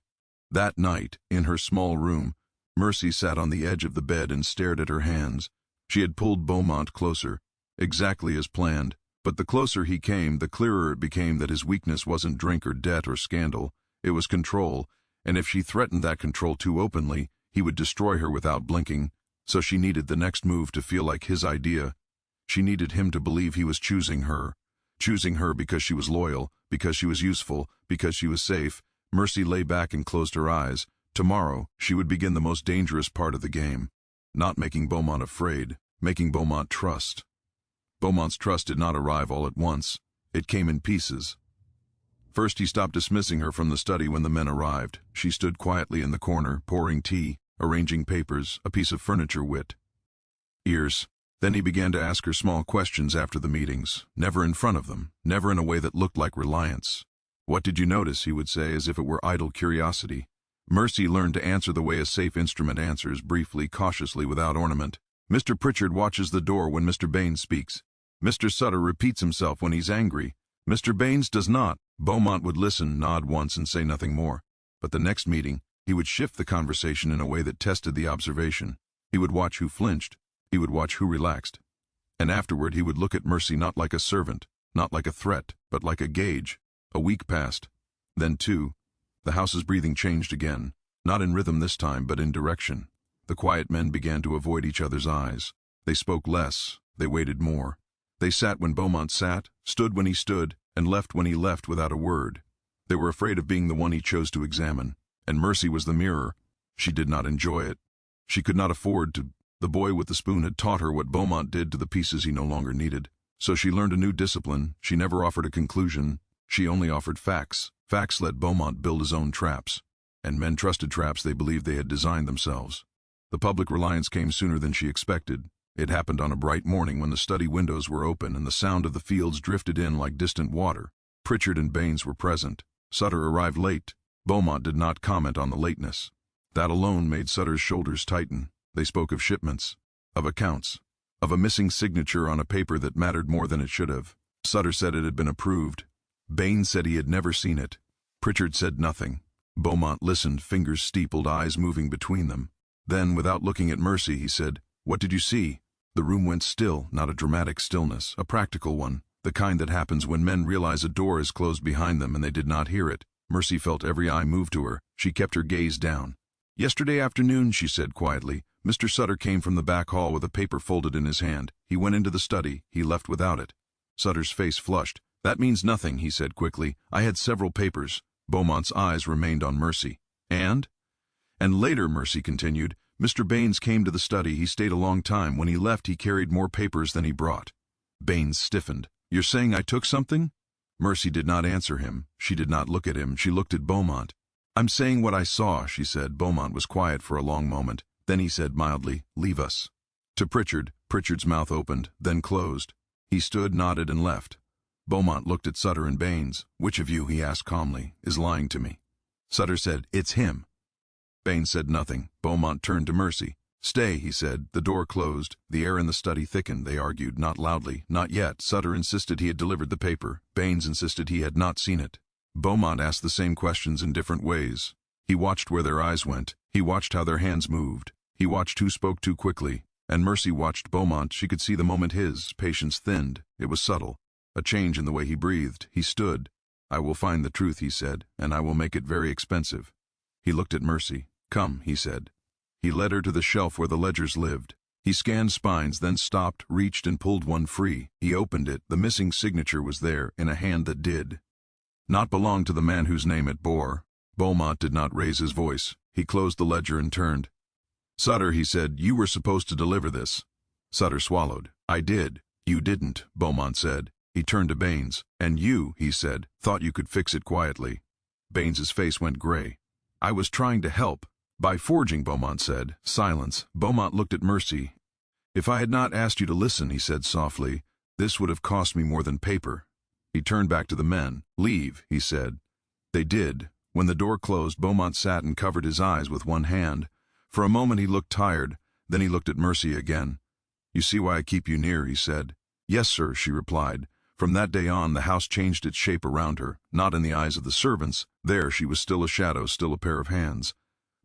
That night, in her small room, Mercy sat on the edge of the bed and stared at her hands. She had pulled Bowmont closer, exactly as planned. But the closer he came, the clearer it became that his weakness wasn't drink or debt or scandal. It was control, and if she threatened that control too openly, he would destroy her without blinking. So she needed the next move to feel like his idea. She needed him to believe he was choosing her because she was loyal, because she was useful, because she was safe. Mercy lay back and closed her eyes. Tomorrow, she would begin the most dangerous part of the game. Not making Bowmont afraid, making Bowmont trust. Bowmont's trust did not arrive all at once. It came in pieces. First, he stopped dismissing her from the study when the men arrived. She stood quietly in the corner, pouring tea, arranging papers, a piece of furniture wit. Ears. Then he began to ask her small questions after the meetings, never in front of them, never in a way that looked like reliance. "What did you notice?" he would say, as if it were idle curiosity. Mercy learned to answer the way a safe instrument answers, briefly, cautiously, without ornament. Mr. Pritchard watches the door when Mr. Baines speaks. Mr. Sutter repeats himself when he's angry. Mr. Baines does not. Bowmont would listen, nod once, and say nothing more. But the next meeting, he would shift the conversation in a way that tested the observation. He would watch who flinched. He would watch who relaxed. And afterward he would look at Mercy not like a servant, not like a threat, but like a gauge. A week passed. Then two. The house's breathing changed again, not in rhythm this time, but in direction. The quiet men began to avoid each other's eyes. They spoke less. They waited more. They sat when Bowmont sat, stood when he stood, and left when he left without a word. They were afraid of being the one he chose to examine. And Mercy was the mirror. She did not enjoy it. She could not afford to. The boy with the spoon had taught her what Bowmont did to the pieces he no longer needed. So she learned a new discipline. She never offered a conclusion. She only offered facts. Facts let Bowmont build his own traps. And men trusted traps they believed they had designed themselves. The public reliance came sooner than she expected. It happened on a bright morning when the study windows were open and the sound of the fields drifted in like distant water. Pritchard and Baines were present. Sutter arrived late. Bowmont did not comment on the lateness. That alone made Sutter's shoulders tighten. They spoke of shipments, of accounts, of a missing signature on a paper that mattered more than it should have. Sutter said it had been approved. Baines said he had never seen it. Pritchard said nothing. Bowmont listened, fingers steepled, eyes moving between them. Then, without looking at Mercy, he said, "What did you see?" The room went still, not a dramatic stillness, a practical one, the kind that happens when men realize a door is closed behind them and they did not hear it. Mercy felt every eye move to her. She kept her gaze down. "Yesterday afternoon," she said quietly, "Mr. Sutter came from the back hall with a paper folded in his hand. He went into the study. He left without it." Sutter's face flushed. "That means nothing," he said quickly. "I had several papers." Beaumont's eyes remained on Mercy. "And?" "And later," Mercy continued, "Mr. Baines came to the study. He stayed a long time. When he left, he carried more papers than he brought." Baines stiffened. "You're saying I took something?" Mercy did not answer him. She did not look at him. She looked at Bowmont. "I'm saying what I saw," she said. Bowmont was quiet for a long moment. Then he said mildly, "Leave us." To Pritchard, Pritchard's mouth opened, then closed. He stood, nodded, and left. Bowmont looked at Sutter and Baines. "Which of you," he asked calmly, "is lying to me?" Sutter said, "It's him." Baines said nothing. Bowmont turned to Mercy. "Stay," he said. The door closed. The air in the study thickened. They argued, not loudly, not yet. Sutter insisted he had delivered the paper. Baines insisted he had not seen it. Bowmont asked the same questions in different ways. He watched where their eyes went. He watched how their hands moved. He watched who spoke too quickly. And Mercy watched Bowmont. She could see the moment his patience thinned. It was subtle. A change in the way he breathed. He stood. "I will find the truth," he said, "and I will make it very expensive." He looked at Mercy. "Come," he said. He led her to the shelf where the ledgers lived. He scanned spines, then stopped, reached, and pulled one free. He opened it. The missing signature was there, in a hand that did not belong to the man whose name it bore. Bowmont did not raise his voice. He closed the ledger and turned. "Sutter," he said, "you were supposed to deliver this." Sutter swallowed. "I did." "You didn't," Bowmont said. He turned to Baines. "And you," he said, "thought you could fix it quietly." Baines's face went gray. "I was trying to help." "By forging," Bowmont said. Silence. Bowmont looked at Mercy. "If I had not asked you to listen," he said softly, "this would have cost me more than paper." He turned back to the men. "Leave," he said. They did. When the door closed, Bowmont sat and covered his eyes with one hand. For a moment he looked tired. Then he looked at Mercy again. "You see why I keep you near," he said. "Yes, sir," she replied. From that day on, the house changed its shape around her, not in the eyes of the servants. There she was still a shadow, still a pair of hands.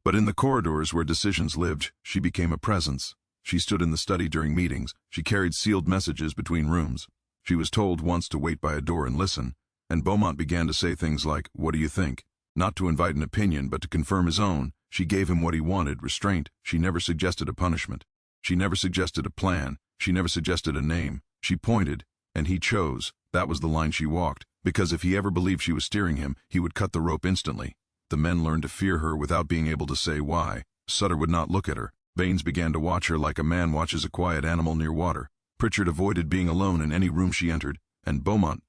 But in the corridors where decisions lived, she became a presence. She stood in the study during meetings. She carried sealed messages between rooms. She was told once to wait by a door and listen. And Bowmont began to say things like, "What do you think?" Not to invite an opinion, but to confirm his own. She gave him what he wanted, restraint. She never suggested a punishment. She never suggested a plan. She never suggested a name. She pointed, and he chose. That was the line she walked, because if he ever believed she was steering him, he would cut the rope instantly. The men learned to fear her without being able to say why. Sutter would not look at her. Baines began to watch her like a man watches a quiet animal near water. Pritchard avoided being alone in any room she entered, and Bowmont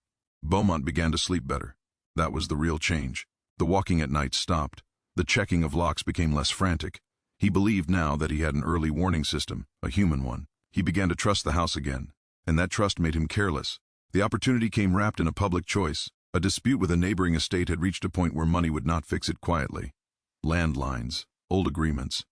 began to sleep better. That was the real change. The walking at night stopped. The checking of locks became less frantic. He believed now that he had an early warning system, a human one. He began to trust the house again, and that trust made him careless. The opportunity came wrapped in a public choice. A dispute with a neighboring estate had reached a point where money would not fix it quietly. Landlines, old agreements,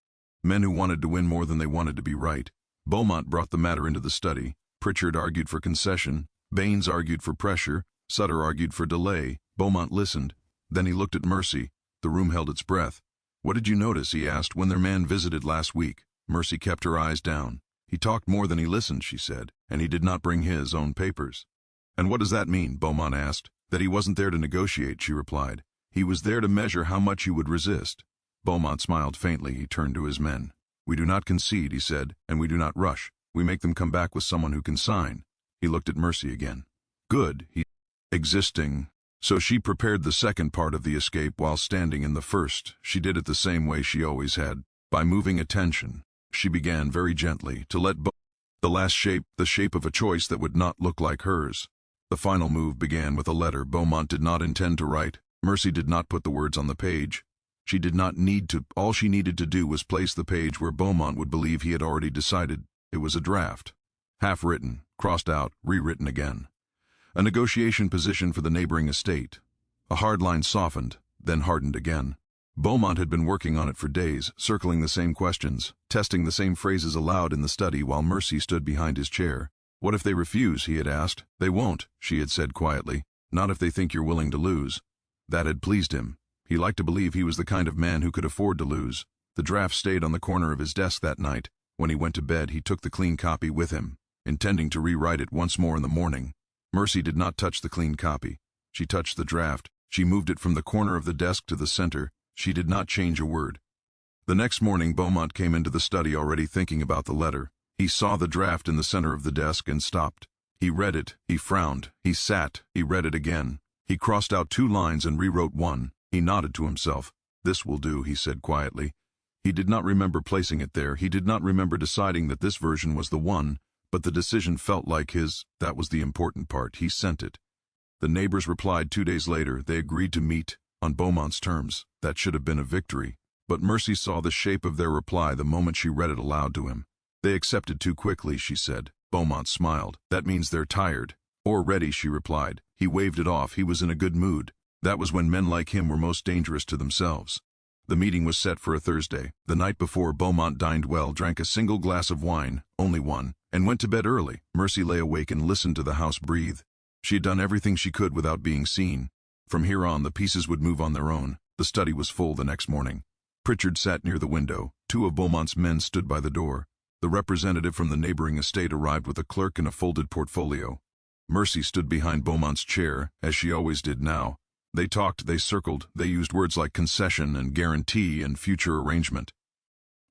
men who wanted to win more than they wanted to be right. Bowmont brought the matter into the study. Pritchard argued for concession. Baines argued for pressure. Sutter argued for delay. Bowmont listened. Then he looked at Mercy. The room held its breath. "What did you notice?" he asked, "when their man visited last week?" Mercy kept her eyes down. "He talked more than he listened," she said, "and he did not bring his own papers." "And what does that mean?" Bowmont asked. "That he wasn't there to negotiate," she replied. "He was there to measure how much you would resist." Bowmont smiled faintly. He turned to his men. "We do not concede," he said, "and we do not rush. We make them come back with someone who can sign." He looked at Mercy again. "Good," he existing. So she prepared the second part of the escape while standing in the first. She did it the same way she always had. By moving attention, she began very gently to let the last shape, the shape of a choice that would not look like hers. The final move began with a letter Bowmont did not intend to write. Mercy did not put the words on the page. She did not need to. All she needed to do was place the page where Bowmont would believe he had already decided. It was a draft. Half-written, crossed out, rewritten again. A negotiation position for the neighboring estate. A hard line softened, then hardened again. Bowmont had been working on it for days, circling the same questions, testing the same phrases aloud in the study while Mercy stood behind his chair. "What if they refuse?" he had asked. "They won't," she had said quietly. "Not if they think you're willing to lose." That had pleased him. He liked to believe he was the kind of man who could afford to lose. The draft stayed on the corner of his desk that night. When he went to bed, he took the clean copy with him, intending to rewrite it once more in the morning. Mercy did not touch the clean copy. She touched the draft. She moved it from the corner of the desk to the center. She did not change a word. The next morning, Bowmont came into the study already thinking about the letter. He saw the draft in the center of the desk and stopped. He read it. He frowned. He sat. He read it again. He crossed out 2 lines and rewrote 1. He nodded to himself. "This will do," he said quietly. He did not remember placing it there. He did not remember deciding that this version was the one, but the decision felt like his. That was the important part. He sent it. The neighbors replied 2 days later. They agreed to meet on Beaumont's terms. That should have been a victory. But Mercy saw the shape of their reply the moment she read it aloud to him. "They accepted too quickly," she said. Bowmont smiled. "That means they're tired." "Or ready," she replied. He waved it off. He was in a good mood. That was when men like him were most dangerous to themselves. The meeting was set for a Thursday. The night before, Bowmont dined well, drank a single glass of wine, only one, and went to bed early. Mercy lay awake and listened to the house breathe. She had done everything she could without being seen. From here on, the pieces would move on their own. The study was full the next morning. Pritchard sat near the window. 2 of Beaumont's men stood by the door. The representative from the neighboring estate arrived with a clerk and a folded portfolio. Mercy stood behind Beaumont's chair, as she always did now. They talked, they circled, they used words like concession and guarantee and future arrangement.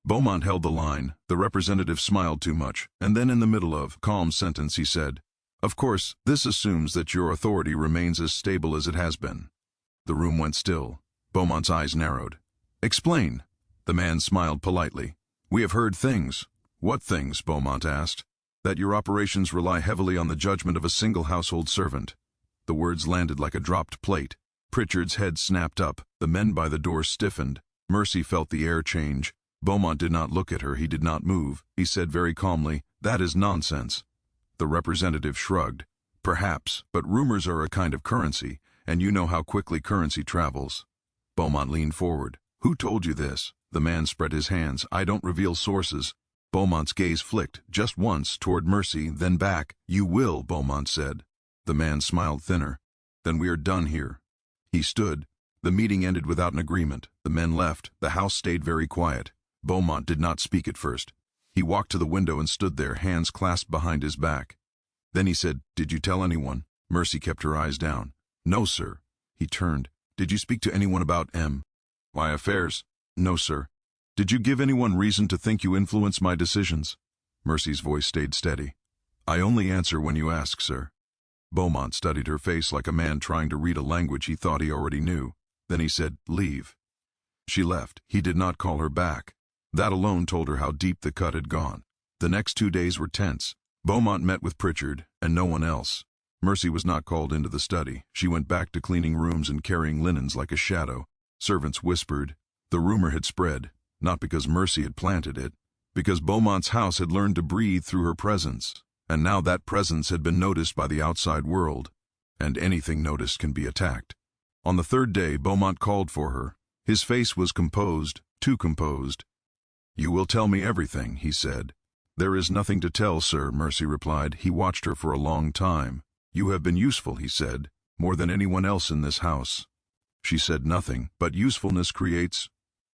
Bowmont held the line. The representative smiled too much, and then in the middle of calm sentence he said, "Of course, this assumes that your authority remains as stable as it has been." The room went still. Beaumont's eyes narrowed. "Explain." The man smiled politely. "We have heard things." "What things?" Bowmont asked. "That your operations rely heavily on the judgment of a single household servant." The words landed like a dropped plate. Pritchard's head snapped up. The men by the door stiffened. Mercy felt the air change. Bowmont did not look at her. He did not move. He said very calmly, "That is nonsense." The representative shrugged. "Perhaps, but rumors are a kind of currency, and you know how quickly currency travels." Bowmont leaned forward. "Who told you this?" The man spread his hands. "I don't reveal sources." Beaumont's gaze flicked, just once, toward Mercy, then back. "You will," Bowmont said. The man smiled thinner. "Then we are done here." He stood. The meeting ended without an agreement. The men left. The house stayed very quiet. Bowmont did not speak at first. He walked to the window and stood there, hands clasped behind his back. Then he said, "Did you tell anyone?" Mercy kept her eyes down. "No, sir." He turned. "Did you speak to anyone about my affairs?" "No, sir." "Did you give anyone reason to think you influenced my decisions?" Mercy's voice stayed steady. "I only answer when you ask, sir." Bowmont studied her face like a man trying to read a language he thought he already knew. Then he said, "Leave." She left. He did not call her back. That alone told her how deep the cut had gone. The next 2 days were tense. Bowmont met with Pritchard, and no one else. Mercy was not called into the study. She went back to cleaning rooms and carrying linens like a shadow. Servants whispered. The rumor had spread, not because Mercy had planted it, because Beaumont's house had learned to breathe through her presence, and now that presence had been noticed by the outside world, and anything noticed can be attacked. On the 3rd day, Bowmont called for her. His face was composed, too composed. "You will tell me everything," he said. "There is nothing to tell, sir," Mercy replied. He watched her for a long time. "You have been useful," he said, "more than anyone else in this house." She said nothing, but usefulness creates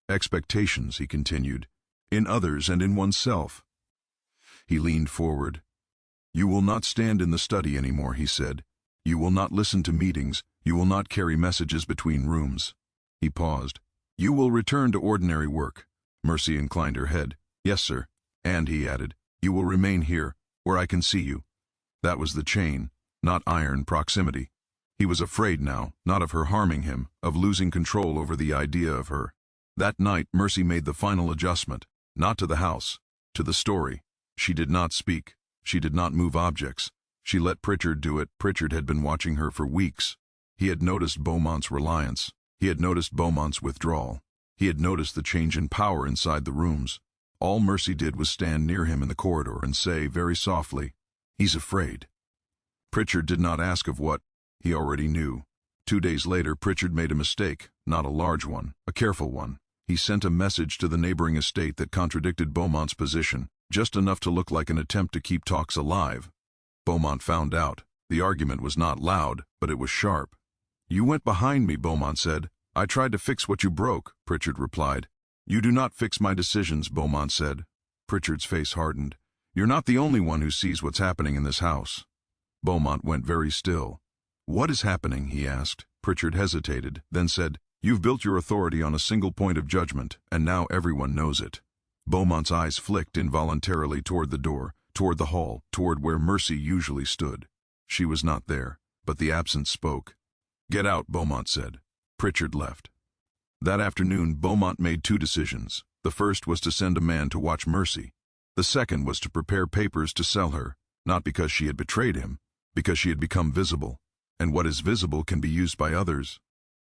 expectations, he continued, in others and in oneself. He leaned forward. "You will not stand in the study anymore," he said. "You will not listen to meetings. You will not carry messages between rooms." He paused. "You will return to ordinary work." Mercy inclined her head. "Yes, sir." "And," he added, "you will remain here, where I can see you." That was the chain, not iron proximity. He was afraid now, not of her harming him, of losing control over the idea of her. That night, Mercy made the final adjustment, not to the house, to the story. She did not speak. She did not move objects. She let Pritchard do it. Pritchard had been watching her for weeks. He had noticed Beaumont's reliance. He had noticed Beaumont's withdrawal. He had noticed the change in power inside the rooms. All Mercy did was stand near him in the corridor and say, very softly, "He's afraid." Pritchard did not ask of what. He already knew. 2 days later, Pritchard made a mistake, not a large one, a careful one. He sent a message to the neighboring estate that contradicted Beaumont's position, just enough to look like an attempt to keep talks alive. Bowmont found out. The argument was not loud, but it was sharp. "You went behind me," Bowmont said. "I tried to fix what you broke," Pritchard replied. "You do not fix my decisions," Bowmont said. Pritchard's face hardened. "You're not the only one who sees what's happening in this house." Bowmont went very still. "What is happening?" he asked. Pritchard hesitated, then said, "You've built your authority on a single point of judgment, and now everyone knows it." Beaumont's eyes flicked involuntarily toward the door, toward the hall, toward where Mercy usually stood. She was not there, but the absence spoke. "Get out," Bowmont said. Pritchard left. That afternoon, Bowmont made 2 decisions. The first was to send a man to watch Mercy. The second was to prepare papers to sell her, not because she had betrayed him, because she had become visible. And what is visible can be used by others.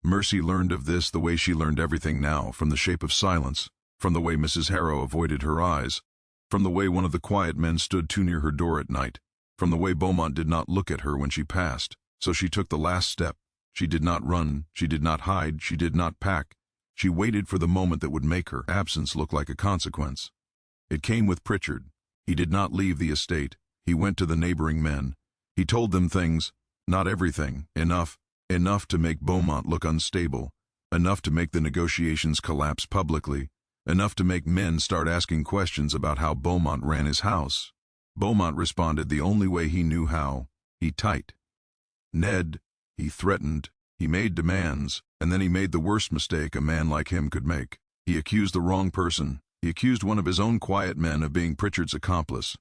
Mercy learned of this the way she learned everything now, from the shape of silence, from the way Mrs. Harrow avoided her eyes, from the way one of the quiet men stood too near her door at night, from the way Bowmont did not look at her when she passed. So she took the last step. She did not run, she did not hide, she did not pack. She waited for the moment that would make her absence look like a consequence. It came with Pritchard. He did not leave the estate. He went to the neighboring men. He told them things, not everything, enough to make Bowmont look unstable, enough to make the negotiations collapse publicly, enough to make men start asking questions about how Bowmont ran his house. Bowmont responded the only way he knew how. He tight. Ned, he threatened, he made demands, and then he made the worst mistake a man like him could make. He accused the wrong person. He accused one of his own quiet men of being Pritchard's accomplice.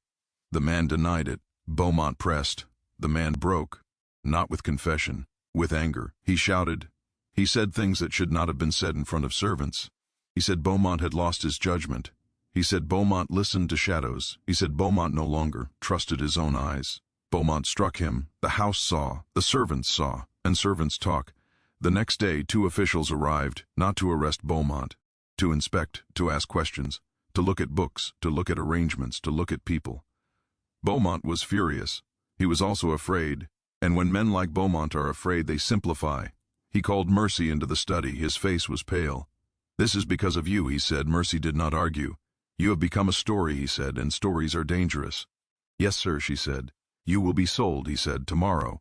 The man denied it. Bowmont pressed. The man broke. Not with confession, with anger. He shouted. He said things that should not have been said in front of servants. He said Bowmont had lost his judgment. He said Bowmont listened to shadows. He said Bowmont no longer trusted his own eyes. Bowmont struck him. The house saw. The servants saw. And servants talk. The next day, 2 officials arrived, not to arrest Bowmont, to inspect, to ask questions, to look at books, to look at arrangements, to look at people. Bowmont was furious. He was also afraid. And when men like Bowmont are afraid, they simplify. He called Mercy into the study. His face was pale. "This is because of you," he said. Mercy did not argue. "You have become a story," he said, "and stories are dangerous." "Yes, sir," she said. "You will be sold," he said, "tomorrow."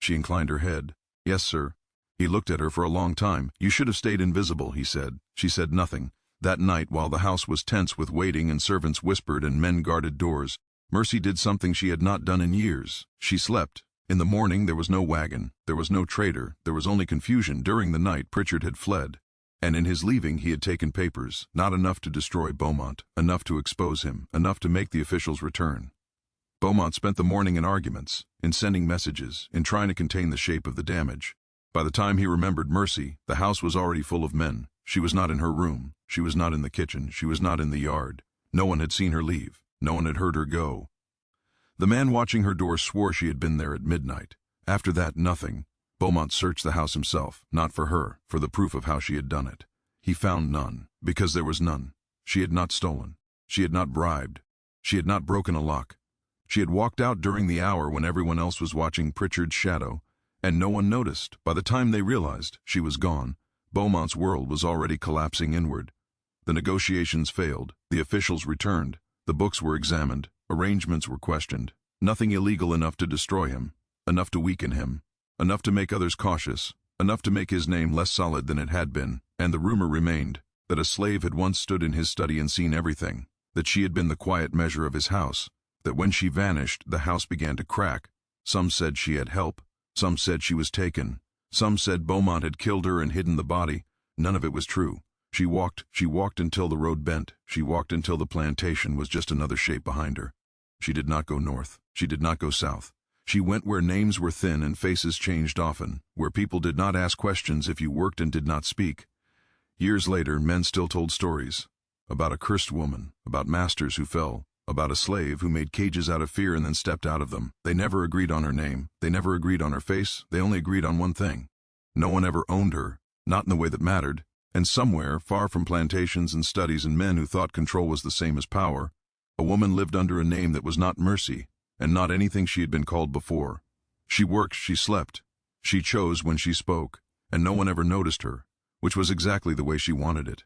She inclined her head. "Yes, sir." He looked at her for a long time. "You should have stayed invisible," he said. She said nothing. That night, while the house was tense with waiting and servants whispered and men guarded doors, Mercy did something she had not done in years. She slept. In the morning, there was no wagon. There was no trader. There was only confusion. During the night, Pritchard had fled. And in his leaving, he had taken papers, not enough to destroy Bowmont, enough to expose him, enough to make the officials return. Bowmont spent the morning in arguments, in sending messages, in trying to contain the shape of the damage. By the time he remembered Mercy, the house was already full of men. She was not in her room. She was not in the kitchen. She was not in the yard. No one had seen her leave. No one had heard her go. The man watching her door swore she had been there at midnight. After that, nothing. Bowmont searched the house himself, not for her, for the proof of how she had done it. He found none, because there was none. She had not stolen. She had not bribed. She had not broken a lock. She had walked out during the hour when everyone else was watching Pritchard's shadow, and no one noticed. By the time they realized she was gone, Bowmont's world was already collapsing inward. The negotiations failed. The officials returned. The books were examined. Arrangements were questioned. Nothing illegal enough to destroy him, enough to weaken him, enough to make others cautious, enough to make his name less solid than it had been. And the rumor remained that a slave had once stood in his study and seen everything, that she had been the quiet measure of his house, that when she vanished, the house began to crack. Some said she had help. Some said she was taken. Some said Bowmont had killed her and hidden the body. None of it was true. She walked until the road bent. She walked until the plantation was just another shape behind her. She did not go north. She did not go south. She went where names were thin and faces changed often, where people did not ask questions if you worked and did not speak. Years later, men still told stories about a cursed woman, about masters who fell, about a slave who made cages out of fear and then stepped out of them. They never agreed on her name. They never agreed on her face. They only agreed on one thing. No one ever owned her, not in the way that mattered. And somewhere, far from plantations and studies and men who thought control was the same as power, a woman lived under a name that was not mercy, and not anything she had been called before. She worked, she slept. She chose when she spoke, and no one ever noticed her, which was exactly the way she wanted it.